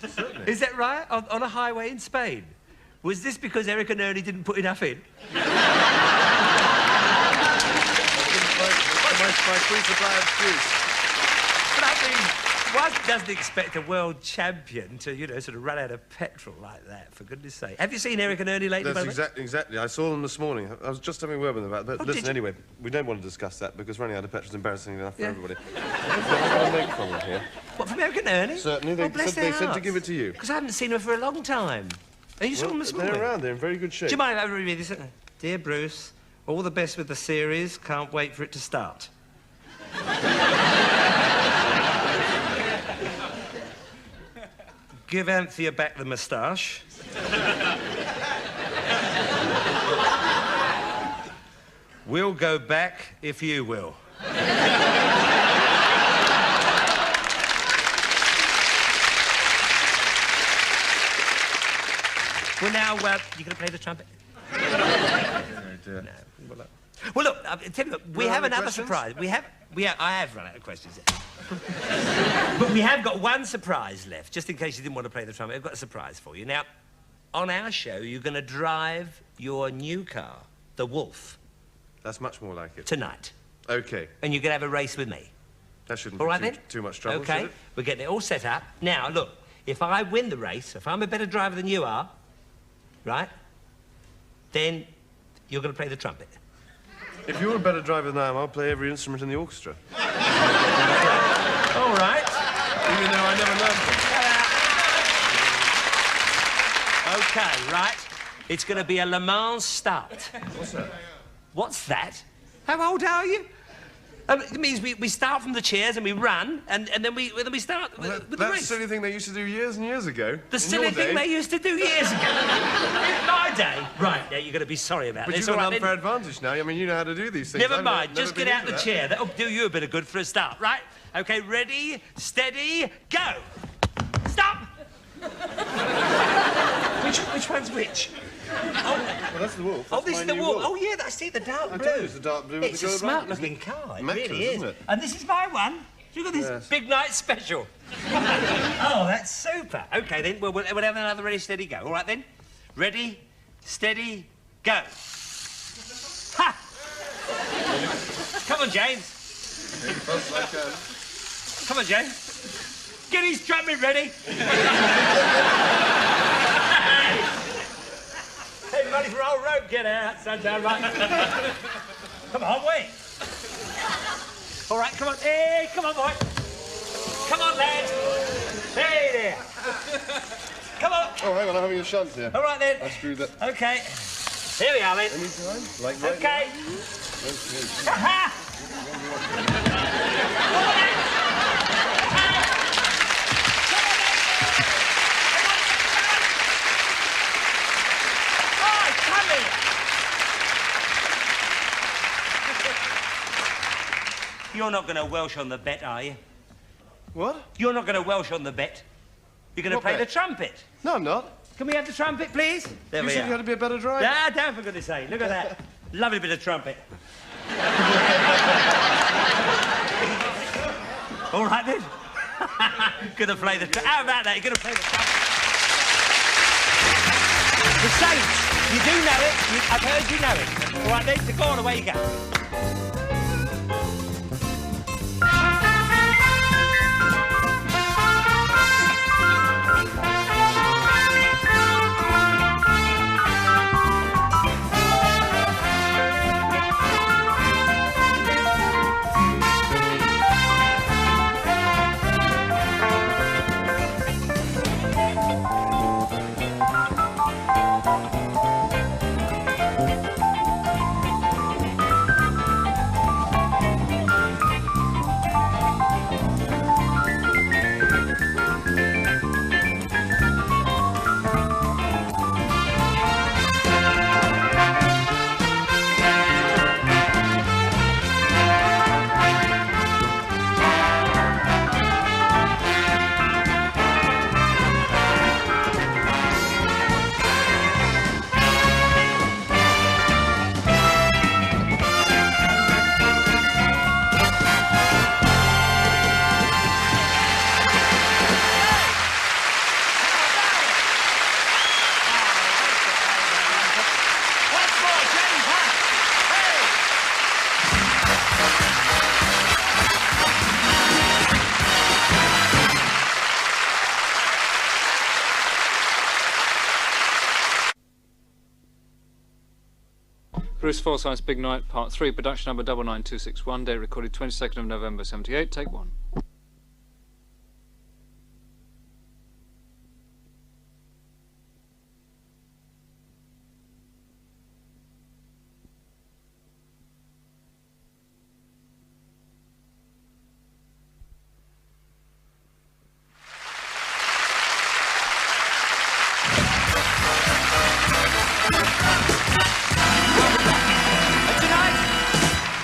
[SPEAKER 16] Certainly.
[SPEAKER 15] Is that right? On a highway in Spain? Was this because Eric and Ernie didn't put enough in?
[SPEAKER 16] My free supply of juice.
[SPEAKER 15] But I mean, one doesn't expect a world champion to, you know, sort of run out of petrol like that, for goodness sake. Have you seen Eric and Ernie lately?
[SPEAKER 16] That's exactly. I saw them this morning. I was just having a word with them about it. But listen, anyway, we don't want to discuss that because running out of petrol is embarrassing enough for everybody. I've got a note from them here.
[SPEAKER 15] What, from Eric and Ernie?
[SPEAKER 16] Certainly. They said to give it to you.
[SPEAKER 15] Because I haven't seen them for a long time. And you saw them this morning?
[SPEAKER 16] They're around. They're in very good shape.
[SPEAKER 15] Do you mind if I read this? Dear Bruce, all the best with the series. Can't wait for it to start. Give Anthea back the moustache. We'll go back if you will. Well, now, you're going to play the trumpet?
[SPEAKER 16] No.
[SPEAKER 15] Well, look, I'll tell you what, we have another surprise. I have run out of questions. But we have got one surprise left, just in case you didn't want to play the trumpet. I've got a surprise for you. Now, on our show, you're going to drive your new car, the Wolf.
[SPEAKER 16] That's much more like it.
[SPEAKER 15] Tonight.
[SPEAKER 16] OK.
[SPEAKER 15] And you're going to have a race with me.
[SPEAKER 16] That shouldn't
[SPEAKER 15] all
[SPEAKER 16] be
[SPEAKER 15] right,
[SPEAKER 16] too much trouble,
[SPEAKER 15] OK,
[SPEAKER 16] should it?
[SPEAKER 15] we're getting it all set up. Now, look, if I win the race, if I'm a better driver than you are, right, then you're going to play the trumpet.
[SPEAKER 16] If you're a better driver than I am, I'll play every instrument in the orchestra.
[SPEAKER 15] All right.
[SPEAKER 16] Even though I never learned them.
[SPEAKER 15] OK, right. It's going to be a Le Mans start.
[SPEAKER 16] What's that?
[SPEAKER 15] What's that? How old are you? It means we start from the chairs and we run, and then we start with the
[SPEAKER 16] That's
[SPEAKER 15] race.
[SPEAKER 16] the silly thing they used to do years and years ago.
[SPEAKER 15] The silly thing they used to do years ago. In my day. Right, now you're going to be sorry about
[SPEAKER 16] But
[SPEAKER 15] this.
[SPEAKER 16] you've got
[SPEAKER 15] all
[SPEAKER 16] an
[SPEAKER 15] right,
[SPEAKER 16] unfair advantage now. I mean, you know how to do these things.
[SPEAKER 15] Never
[SPEAKER 16] I've
[SPEAKER 15] mind,
[SPEAKER 16] never
[SPEAKER 15] just
[SPEAKER 16] been
[SPEAKER 15] get out
[SPEAKER 16] into
[SPEAKER 15] the
[SPEAKER 16] that.
[SPEAKER 15] chair. That'll do you a bit of good for a start, right? OK, ready, steady, go. Stop! Which one's which?
[SPEAKER 16] Well, that's the wolf.
[SPEAKER 15] Oh,
[SPEAKER 16] That's
[SPEAKER 15] this
[SPEAKER 16] my
[SPEAKER 15] is the
[SPEAKER 16] new
[SPEAKER 15] wolf.
[SPEAKER 16] wolf.
[SPEAKER 15] Oh, yeah, that's it, the dark
[SPEAKER 16] I
[SPEAKER 15] blue.
[SPEAKER 16] told you it's the dark blue with
[SPEAKER 15] It's
[SPEAKER 16] the
[SPEAKER 15] a
[SPEAKER 16] gold line,
[SPEAKER 15] smart-looking car. It
[SPEAKER 16] Immaculate,
[SPEAKER 15] really is.
[SPEAKER 16] isn't it?
[SPEAKER 15] And this is my one. Look at this
[SPEAKER 16] Yes.
[SPEAKER 15] big night special. Oh, that's super. OK, then, we'll have another ready, steady, go. All right, then. Ready, steady, go. Ha! Come on, James.
[SPEAKER 16] Fast as I can.
[SPEAKER 15] Come on, James. Get his drumming ready. Hey, money for old rope, get out, sunshine, right? Come on, wait. All right, come on. Hey, come on, boy. Come on, lad. Hey there. Come on.
[SPEAKER 16] Oh, hang on, I'm having a shunt here.
[SPEAKER 15] All right, then.
[SPEAKER 16] I screwed that.
[SPEAKER 15] OK. Here we are, then.
[SPEAKER 16] Any time? Like right
[SPEAKER 15] OK.
[SPEAKER 16] now? Okay.
[SPEAKER 15] Ha-ha! You're not going to Welsh on the bet, are you?
[SPEAKER 16] What?
[SPEAKER 15] You're not going to Welsh on the bet. You're going to
[SPEAKER 16] What
[SPEAKER 15] play
[SPEAKER 16] bet?
[SPEAKER 15] the trumpet.
[SPEAKER 16] No, I'm not.
[SPEAKER 15] Can we have the trumpet, please? There
[SPEAKER 16] You
[SPEAKER 15] we
[SPEAKER 16] said
[SPEAKER 15] are.
[SPEAKER 16] you had to be a better driver.
[SPEAKER 15] Ah, don't, for goodness sake. Look at that. Lovely bit of trumpet. All right, then. Gonna play the trumpet. How about that? You're gonna play the trumpet. The Saints. You do know it. I've heard you know it. All right, then. So go on, away you go.
[SPEAKER 9] Bruce Forsyth's Big Night, Part 3, production number 99261, date recorded 22nd of November 78, take 1.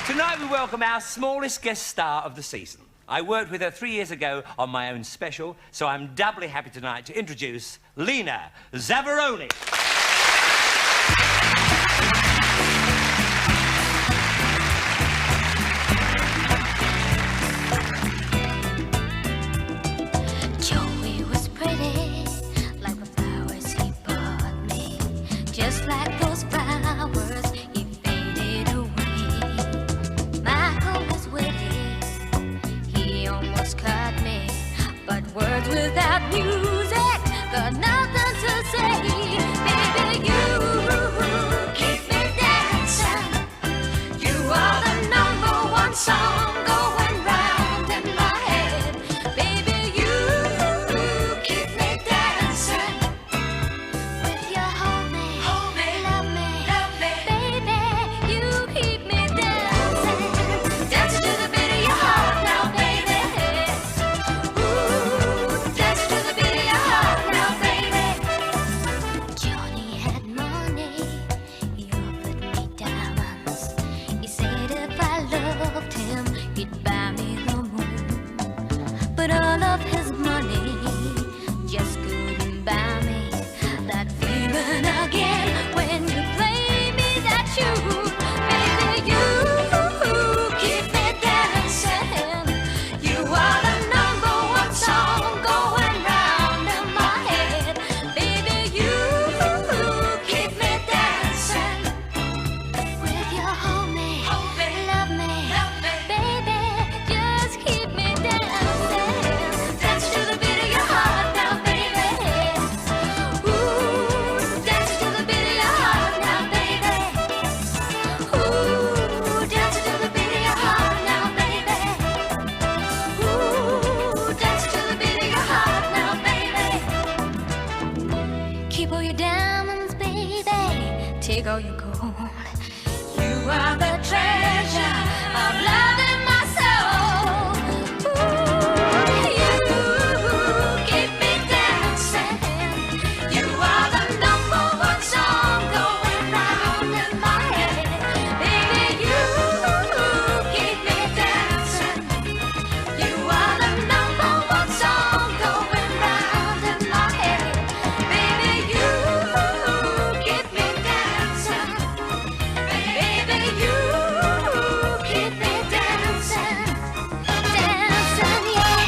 [SPEAKER 15] Tonight we welcome our smallest guest star of the season. I worked with her 3 years ago on my own special, so I'm doubly happy tonight to introduce Lena Zavaroni.
[SPEAKER 17] Joey was pretty, like the flowers he bought me. Just like those flowers, he faded away. Michael was witty, he almost cut me. But words without music got nothing to say. of his money just couldn't buy me that feeling again when you play me that tune. Baby, you keep me dancing. You are the number one song going round in my head. Baby, you keep me dancing. With your hold me, love me, baby, just keep me dancing. Dance to the beat of your heart now, baby. Ooh, dance to the beat of your heart now, baby. Ooh, dance to the beat of your heart now, baby. Ooh, dance to the beat of your heart now, baby. Keep all your diamonds, baby. Take all your gold. You are the treasure of love in my soul. Ooh, you keep me dancing. You are the number one song going round in my head. Baby, you keep me dancing. You are the number one song going round in my head. Baby, you keep me dancing. Baby, you keep me dancing. Dancing, yeah.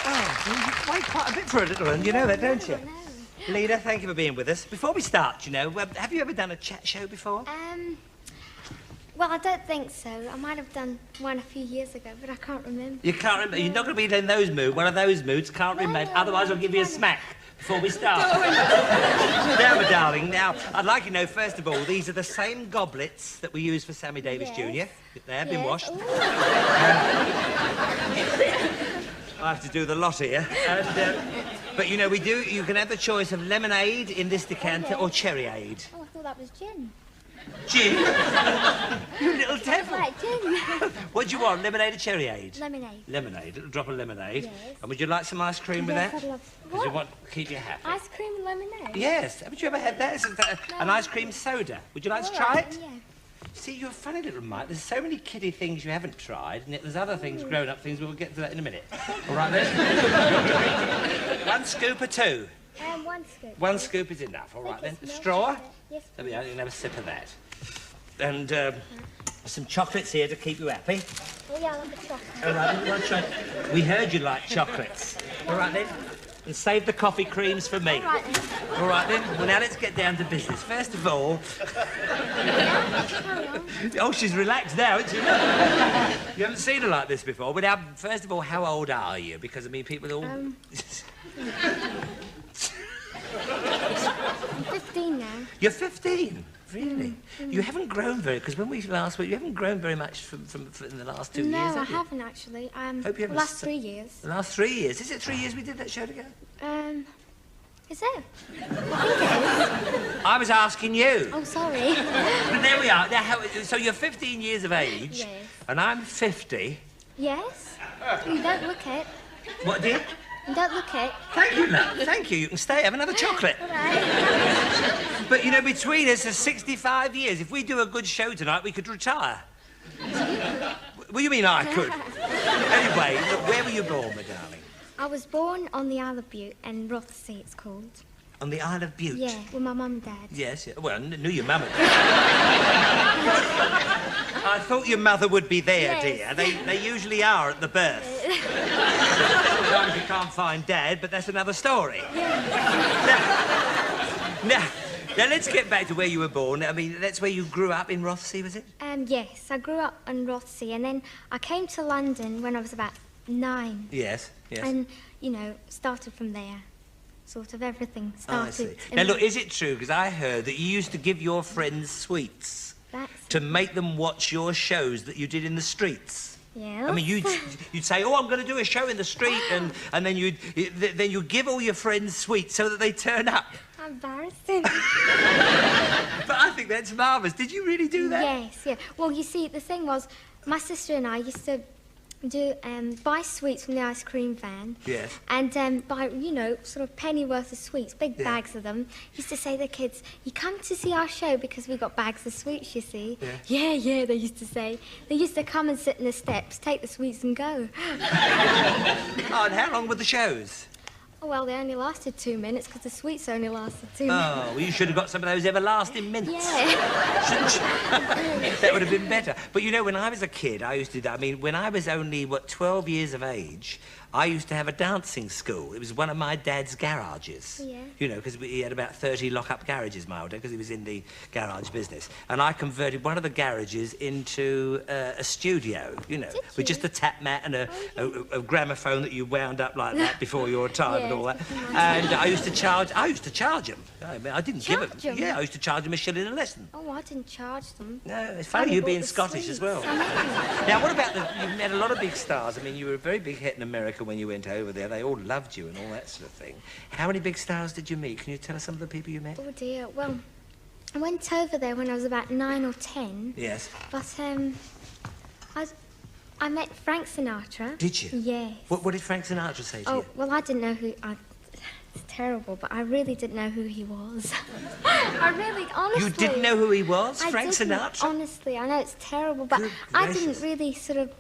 [SPEAKER 15] Oh, you play quite a bit for a little one, you know that, don't you? Lena, thank you for being with us. Before we start, you know, have you ever done a chat show before?
[SPEAKER 18] Well, I don't think so. I might have done one a few years ago, but I can't remember.
[SPEAKER 15] You can't remember? You're not going to be in those moods, one of those moods, can't remember. Otherwise, I'll give you a smack before we start. Now, my darling, now, I'd like you to know, first of all, these are the same goblets that we used for Sammy Davis Jr. They have been washed. I have to do the lot here. But, you know, you can have the choice of lemonade in this decanter or cherryade.
[SPEAKER 18] Oh, I thought that was gin.
[SPEAKER 15] Gin? You little devil.
[SPEAKER 18] Right, gin.
[SPEAKER 15] What do you want, lemonade or cherryade?
[SPEAKER 18] Lemonade.
[SPEAKER 15] Lemonade, a little drop of lemonade.
[SPEAKER 18] Yes.
[SPEAKER 15] And would you like some ice cream with
[SPEAKER 18] Yes,
[SPEAKER 15] that?
[SPEAKER 18] I'd love...
[SPEAKER 15] Because you want to keep you happy.
[SPEAKER 18] Ice cream and lemonade?
[SPEAKER 15] Yes. Haven't you ever had that? It's an ice cream soda. Would you like to try it?
[SPEAKER 18] Yeah.
[SPEAKER 15] See, you're a funny little mite. There's so many kiddie things you haven't tried, and yet there's other things, grown-up things, we'll get to that in a minute. All right, then? 1 scoop or 2?
[SPEAKER 18] 1 scoop.
[SPEAKER 15] 1 scoop is enough. All right, then. A straw?
[SPEAKER 18] Yes.
[SPEAKER 15] There we are. You can have a sip of that. And some chocolates here to keep you happy.
[SPEAKER 18] Oh, yeah, I love the chocolate.
[SPEAKER 15] All right, then. You want to try? We heard you like chocolates. All right, then. And save the coffee creams for me.
[SPEAKER 18] All right, then.
[SPEAKER 15] All right, then. Well, now let's get down to business. First of all... Oh, she's relaxed now, isn't she? You haven't seen her like this before. But now, first of all, how old are you? Because, I mean, people all...
[SPEAKER 18] I'm 15 now.
[SPEAKER 15] You're 15? Really? You haven't grown very... Because when we last went, you haven't grown very much from in the last 2 years,
[SPEAKER 18] No, I
[SPEAKER 15] have you?
[SPEAKER 18] haven't, actually.
[SPEAKER 15] Hope you
[SPEAKER 18] The
[SPEAKER 15] haven't
[SPEAKER 18] last 3 years.
[SPEAKER 15] The last 3 years? Is it 3 years we did that show together?
[SPEAKER 18] Is it? I think it is.
[SPEAKER 15] I was asking you.
[SPEAKER 18] Oh, sorry.
[SPEAKER 15] But there we are. Now, so you're 15 years of age.
[SPEAKER 18] Yes.
[SPEAKER 15] And I'm 50.
[SPEAKER 18] Yes? You don't look it.
[SPEAKER 15] What, dear?
[SPEAKER 18] You don't look it.
[SPEAKER 15] Thank you, love. Thank you. You can stay. Have another chocolate.
[SPEAKER 18] All right.
[SPEAKER 15] But, you know, between us, there's 65 years. If we do a good show tonight, we could retire. What do you mean I could? Anyway, look, where were you born, my darling?
[SPEAKER 18] I was born on the Isle of Bute, in Rothsay, it's called.
[SPEAKER 15] On the Isle of Bute?
[SPEAKER 18] Yeah, with my mum and dad.
[SPEAKER 15] Yes, yeah. Well, I knew your mum. I thought your mother would be there,
[SPEAKER 18] Yes.
[SPEAKER 15] dear. They usually are at the birth. Sometimes you can't find Dad, but that's another story. Now, let's get back to where you were born. I mean, that's where you grew up in Rothsay, was it?
[SPEAKER 18] Yes, I grew up in Rothsay, and then I came to London when I was about 9.
[SPEAKER 15] Yes, yes.
[SPEAKER 18] And, you know, started from there. Sort of everything started.
[SPEAKER 15] I see.
[SPEAKER 18] in
[SPEAKER 15] Now, look,
[SPEAKER 18] the-
[SPEAKER 15] is it true? Because I heard that you used to give your friends sweets to make them watch your shows that you did in the streets.
[SPEAKER 18] Yeah.
[SPEAKER 15] I mean, you'd say, "Oh, I'm going to do a show in the street," and then you'd give all your friends sweets so that they turn up.
[SPEAKER 18] Embarrassing.
[SPEAKER 15] But I think that's marvellous. Did you really do that?
[SPEAKER 18] Yes, yeah. Well, you see, the thing was, my sister and I used to buy sweets from the ice cream van.
[SPEAKER 15] Yes.
[SPEAKER 18] And buy, you know, sort of penny worth of sweets, big bags of them. Used to say to the kids, you come to see our show because we've got bags of sweets, you see. Yeah, they used to say. They used to come and sit in the steps, take the sweets and go.
[SPEAKER 15] Oh, and how long were the shows?
[SPEAKER 18] Oh, well, they only lasted 2 minutes because the sweets only lasted 2
[SPEAKER 15] Oh,
[SPEAKER 18] minutes.
[SPEAKER 15] well, you should have got some of those everlasting mints.
[SPEAKER 18] Yeah.
[SPEAKER 15] Shouldn't you? That would have been better. But, you know, when I was a kid, I used to... I mean, when I was only, 12 years of age, I used to have a dancing school. It was one of my dad's garages.
[SPEAKER 18] Yeah.
[SPEAKER 15] You know, because he had about 30 lock-up garages, my old dad, because he was in the garage business. And I converted one of the garages into a studio, you know, with just a tap mat and a gramophone that you wound up like that before your time and all that. And I used to charge them. I mean, I didn't give them. Yeah, I used to charge them $1 a lesson.
[SPEAKER 18] Oh, I didn't charge them.
[SPEAKER 15] No, it's funny you being Scottish as well. Now, what about you've met a lot of big stars. I mean, you were a very big hit in America when you went over there. They all loved you and all that sort of thing. How many big stars did you meet? Can you tell us some of the people you met?
[SPEAKER 18] Oh, dear. Well, I went over there when I was about 9 or 10.
[SPEAKER 15] Yes.
[SPEAKER 18] But, I met Frank Sinatra.
[SPEAKER 15] Did you?
[SPEAKER 18] Yes.
[SPEAKER 15] What did Frank Sinatra say to you?
[SPEAKER 18] Oh, well, I didn't know who... It's terrible, but I really didn't know who he was. I really, honestly...
[SPEAKER 15] You didn't know who he was?
[SPEAKER 18] I
[SPEAKER 15] Frank
[SPEAKER 18] didn't,
[SPEAKER 15] Sinatra?
[SPEAKER 18] honestly, I know it's terrible, but I didn't really sort of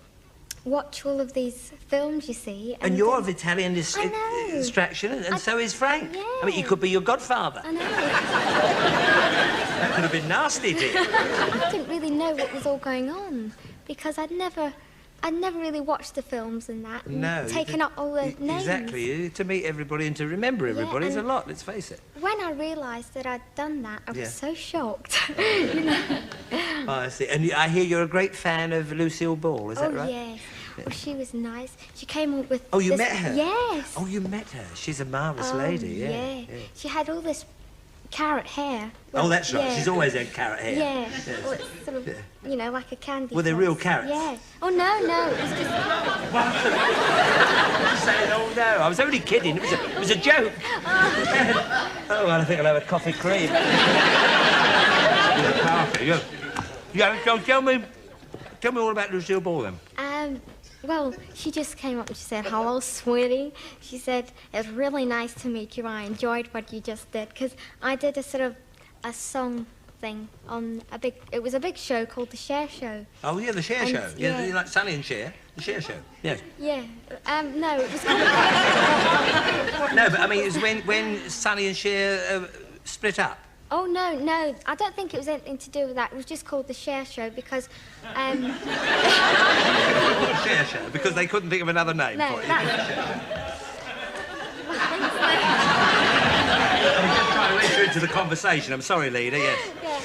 [SPEAKER 18] watch all of these films, you see.
[SPEAKER 15] And you're of Italian extraction, and so is Frank.
[SPEAKER 18] Yeah.
[SPEAKER 15] I mean, he could be your godfather.
[SPEAKER 18] I know.
[SPEAKER 15] That could have been nasty, dear.
[SPEAKER 18] I didn't really know what was all going on, because I'd never really watched the films and that. And
[SPEAKER 15] No.
[SPEAKER 18] taken up all the names.
[SPEAKER 15] Exactly. To meet everybody and to remember everybody is a
[SPEAKER 18] and
[SPEAKER 15] lot, let's face it.
[SPEAKER 18] When I realised that I'd done that, I was
[SPEAKER 15] Yeah.
[SPEAKER 18] so shocked. You know?
[SPEAKER 15] Oh, I see. And I hear you're a great fan of Lucille Ball, is that right?
[SPEAKER 18] Yes. Well, she was nice. She came up with...
[SPEAKER 15] Oh, you
[SPEAKER 18] this-
[SPEAKER 15] met her?
[SPEAKER 18] Yes.
[SPEAKER 15] Oh, you met her. She's a marvellous
[SPEAKER 18] Oh,
[SPEAKER 15] lady, yeah.
[SPEAKER 18] yeah. She had all this carrot hair.
[SPEAKER 15] Oh, that's right.
[SPEAKER 18] Yeah.
[SPEAKER 15] She's always had carrot hair.
[SPEAKER 18] Yeah.
[SPEAKER 15] Yes.
[SPEAKER 18] Well, it's sort of, you know, like a candy.
[SPEAKER 15] Were they
[SPEAKER 18] floss.
[SPEAKER 15] real carrots?
[SPEAKER 18] Yeah. Oh, no, it was just...
[SPEAKER 15] Saying, oh, no. I was only kidding. It was a joke. Oh, well, I think I'll have a coffee cream. Yeah, tell me all about Lucille Ball, then.
[SPEAKER 18] Well, she just came up and she said, hello, sweetie. She said, it's really nice to meet you. I enjoyed what you just did. Because I did a sort of a song thing on it was a big show called The Cher Show.
[SPEAKER 15] Oh, yeah, The Cher
[SPEAKER 18] And,
[SPEAKER 15] Show. Yeah, you like Sonny and Cher. The Cher Show. Yes.
[SPEAKER 18] Yeah. No, it was called...
[SPEAKER 15] No, but I mean, it was when Sonny and Cher split up.
[SPEAKER 18] Oh, no. I don't think it was anything to do with that. It was just called The Cher Show because...
[SPEAKER 15] Cher Show, because they couldn't think of another name
[SPEAKER 18] No,
[SPEAKER 15] for it.
[SPEAKER 18] that...
[SPEAKER 15] I'm just trying to enter into the conversation. I'm sorry, Lena, yes.
[SPEAKER 18] Yeah.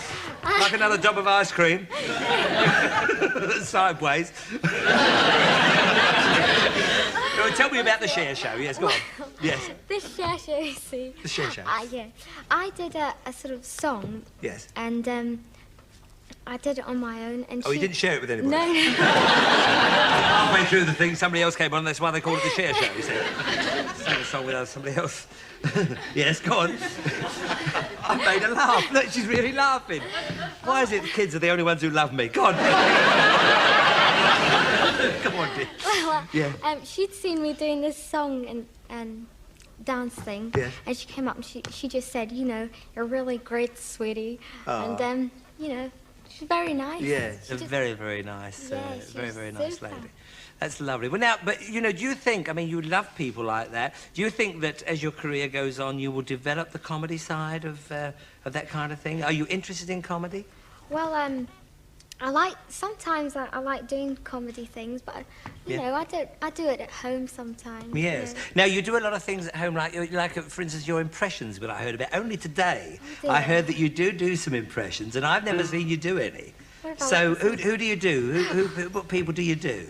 [SPEAKER 15] Like another dob of ice cream. Sideways. No, tell me about the Cher Show. Yes, go on. Yes.
[SPEAKER 18] The Cher Show, you see.
[SPEAKER 15] The Cher Show.
[SPEAKER 18] Yeah. I did a sort of song.
[SPEAKER 15] Yes.
[SPEAKER 18] And I did it on my own. And
[SPEAKER 15] Oh, you didn't share it with anybody?
[SPEAKER 18] No.
[SPEAKER 15] Halfway through the thing, somebody else came on, that's why they called it the Cher Show, you see. Sang a song with somebody else. Yes, go on. I made her laugh. Look, she's really laughing. Why is it the kids are the only ones who love me? Go on. Come on, dear.
[SPEAKER 18] Well,
[SPEAKER 15] Yeah.
[SPEAKER 18] she'd seen me doing this song and dance thing.
[SPEAKER 15] Yes.
[SPEAKER 18] And she came up and she just said, you know, you're really great, sweetie.
[SPEAKER 15] Aw.
[SPEAKER 18] And, you know, she's very nice.
[SPEAKER 15] Yeah,
[SPEAKER 18] She
[SPEAKER 15] a
[SPEAKER 18] just-
[SPEAKER 15] very, very nice,
[SPEAKER 18] Yeah, she
[SPEAKER 15] very,
[SPEAKER 18] was
[SPEAKER 15] very nice
[SPEAKER 18] super.
[SPEAKER 15] lady. That's lovely. Well, now, but, you know, do you think, I mean, you love people like that. Do you think that as your career goes on, you will develop the comedy side of that kind of thing? Are you interested in comedy?
[SPEAKER 18] Well, sometimes I like doing comedy things, but, you
[SPEAKER 15] Yeah.
[SPEAKER 18] know, I do it at home sometimes.
[SPEAKER 15] Yes.
[SPEAKER 18] You know.
[SPEAKER 15] Now, you do a lot of things at home, like, for instance, your impressions, what I heard about. Only today,
[SPEAKER 18] do
[SPEAKER 15] I
[SPEAKER 18] you?
[SPEAKER 15] heard that you do some impressions, and I've never seen you do any.
[SPEAKER 18] What about
[SPEAKER 15] So,
[SPEAKER 18] like-
[SPEAKER 15] who do you do? What people do you do?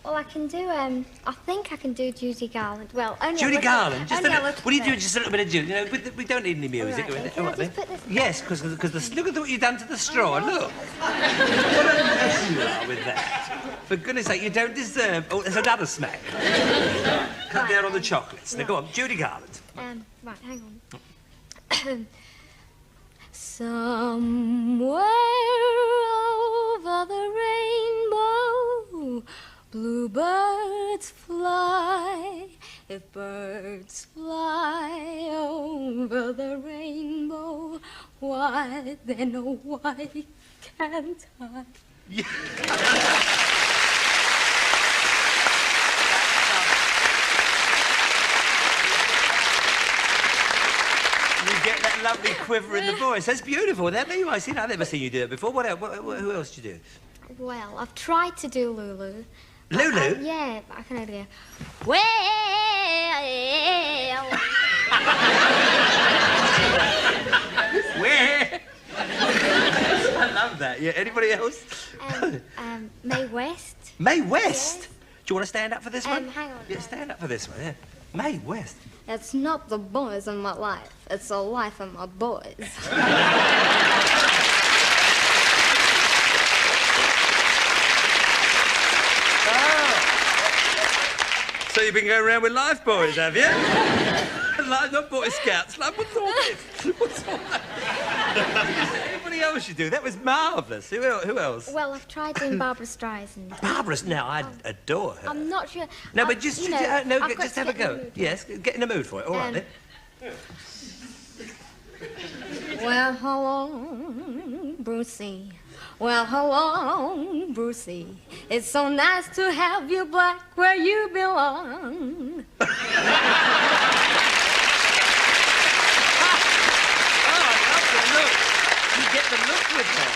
[SPEAKER 18] Well, I can do, I think I can do Judy Garland. Well, only
[SPEAKER 15] Judy
[SPEAKER 18] a little,
[SPEAKER 15] Garland? Just a
[SPEAKER 18] only
[SPEAKER 15] little,
[SPEAKER 18] a little
[SPEAKER 15] what do you do?
[SPEAKER 18] bit.
[SPEAKER 15] Just a little bit of Judy. You know, we don't need any music.
[SPEAKER 18] All right,
[SPEAKER 15] or anything.
[SPEAKER 18] can I
[SPEAKER 15] All right,
[SPEAKER 18] just
[SPEAKER 15] then.
[SPEAKER 18] put this-
[SPEAKER 15] Yes, because look at what you've done to the straw. Look. What a mess you are with that. For goodness sake, you don't deserve... Oh, there's another smack. Cut down on the chocolates. Now, go on, Judy Garland.
[SPEAKER 18] Right, hang on. Somewhere over the rainbow, Bluebirds fly, if birds fly over the rainbow, why then oh why can't I?
[SPEAKER 15] You get that lovely quiver in the voice. That's beautiful. I've never seen you do it before. Who else do you do?
[SPEAKER 18] Well, I've tried to do Lulu.
[SPEAKER 15] Lulu?
[SPEAKER 18] Yeah, but I can only go, well.
[SPEAKER 15] Where? I love that. Yeah, anybody else?
[SPEAKER 18] Mae West.
[SPEAKER 15] Mae West? Yes. Do you want to stand up for this one?
[SPEAKER 18] Hang on.
[SPEAKER 15] Yeah, stand up for this one, yeah. Mae West.
[SPEAKER 18] It's not the boys in my life, it's the life of my boys.
[SPEAKER 15] So you've been going around with life boys, have you? Not Boy Scouts. Like, what's all this? What's all that? Anybody else you do? That was marvellous. Who else?
[SPEAKER 18] Well, I've tried doing Barbara Streisand.
[SPEAKER 15] Barbara, now I adore her.
[SPEAKER 18] I'm not sure.
[SPEAKER 15] No, but just, just have a go.
[SPEAKER 18] Mood.
[SPEAKER 15] Yes, get in the mood for it. All right, then.
[SPEAKER 18] Well, hello, Brucey. Well, hello, Brucey. It's so nice to have you back where you belong.
[SPEAKER 15] You get the look with her.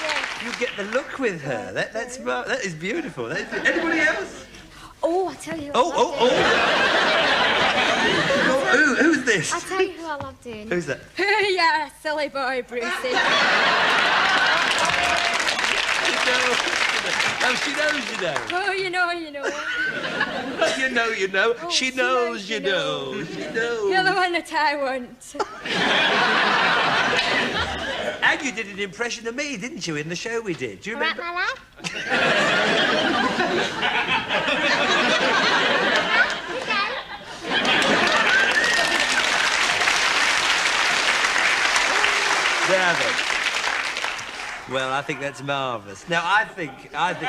[SPEAKER 15] Yeah. You get the look with her. That is beautiful. Anybody else?
[SPEAKER 18] Oh, I tell you.
[SPEAKER 15] Who's this?
[SPEAKER 18] I'll tell you who I love doing.
[SPEAKER 15] Who's that?
[SPEAKER 18] Yeah, silly boy, Brucey.
[SPEAKER 15] Oh, she knows you know.
[SPEAKER 18] Oh, you know.
[SPEAKER 15] You know.
[SPEAKER 18] Oh,
[SPEAKER 15] she knows you know. She knows.
[SPEAKER 18] You're the one that I want.
[SPEAKER 15] And you did an impression of me, didn't you, in the show we did? Do you remember?
[SPEAKER 18] Right, my lad?
[SPEAKER 15] There then. Well, I think that's marvellous. Now, I think...
[SPEAKER 18] Oh, can we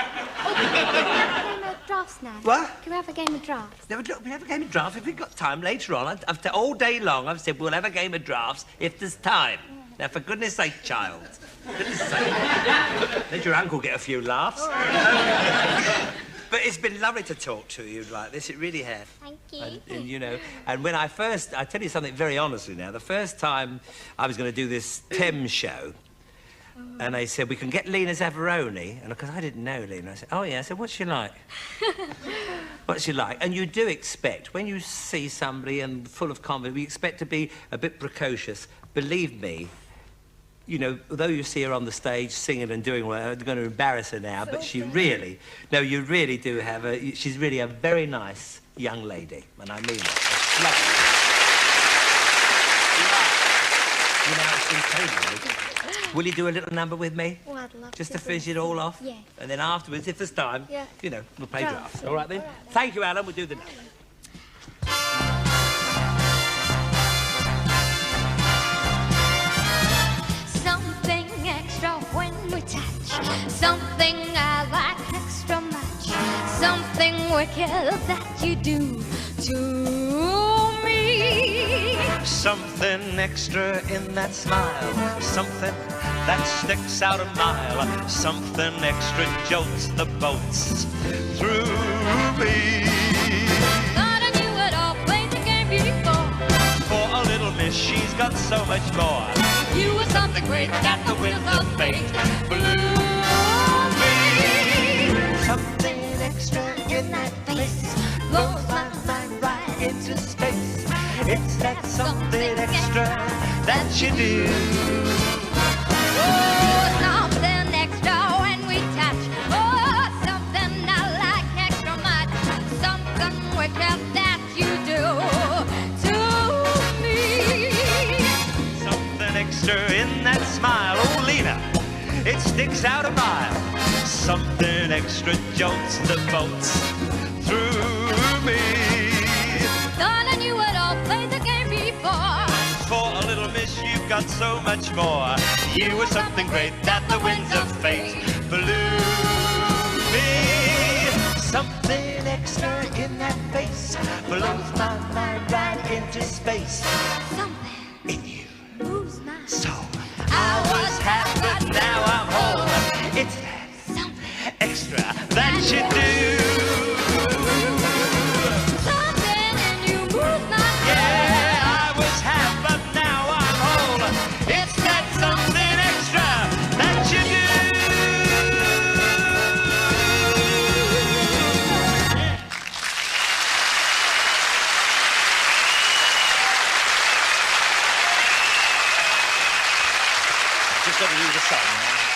[SPEAKER 18] have a game of drafts now?
[SPEAKER 15] What?
[SPEAKER 18] Can we have a game of drafts?
[SPEAKER 15] No, look, we'll have a game of drafts if we've got time later on. All day long, I've said we'll have a game of drafts if there's time. Now, for goodness sake, child. Goodness sake. Let your uncle get a few laughs. But it's been lovely to talk to you like this. It really has.
[SPEAKER 18] Thank you.
[SPEAKER 15] And when I tell you something very honestly now, the first time I was going to do this Thames show, and they said, we can get Lena Zavaroni. And because I didn't know Lena, I said, oh, yeah. I said, what's she like? What's she like? And you do expect, when you see somebody and full of confidence, we expect to be a bit precocious. Believe me, although you see her on the stage singing and doing well, I'm going to embarrass her now, but you really do have she's really a very nice young lady, and I mean it. It's lovely. It's incredible. Will you do a little number with me?
[SPEAKER 18] Oh, I'd love
[SPEAKER 15] Just to finish it all off?
[SPEAKER 18] Yeah.
[SPEAKER 15] And then afterwards, if there's time, we'll play drafts. All right, then?
[SPEAKER 18] All right, then.
[SPEAKER 15] Thank you, Alan. We'll do the number.
[SPEAKER 17] Something extra when we touch, something I like extra much, something wicked that you do to me.
[SPEAKER 2] Something extra in that smile, something that sticks out a mile, something extra jolts the boats through me.
[SPEAKER 17] Thought I knew it all, played the game before.
[SPEAKER 2] For a little miss, she's got so much more.
[SPEAKER 17] You were something great that the winds of fate blew me.
[SPEAKER 2] Something extra in that face blows my mind right into space. It's that something extra that you do.
[SPEAKER 17] Oh, something extra when we touch. Oh, something I like extra much. Something wicked that you do to me.
[SPEAKER 2] Something extra in that smile, oh Lena, it sticks out a mile. Something extra jolts the boats through me.
[SPEAKER 17] Thought I knew it all, played the game before.
[SPEAKER 2] For a little miss, you've got so much more. You were something great that the winds of fate blew me. Something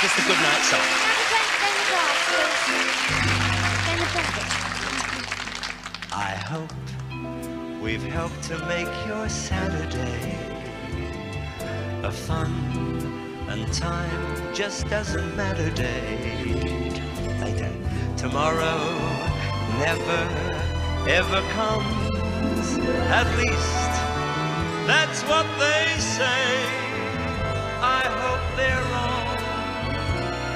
[SPEAKER 15] just a good night song. I hope we've helped to make your Saturday a fun and time just doesn't matter day. Later, tomorrow never ever comes. At least that's what they say. I hope they're wrong,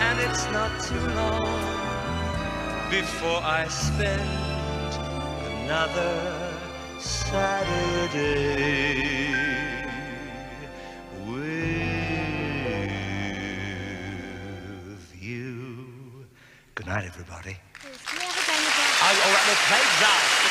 [SPEAKER 15] and it's not too long before I spend another Saturday with you. Good night, everybody.
[SPEAKER 18] Never going to
[SPEAKER 15] Oh, all right, well, Craig's out.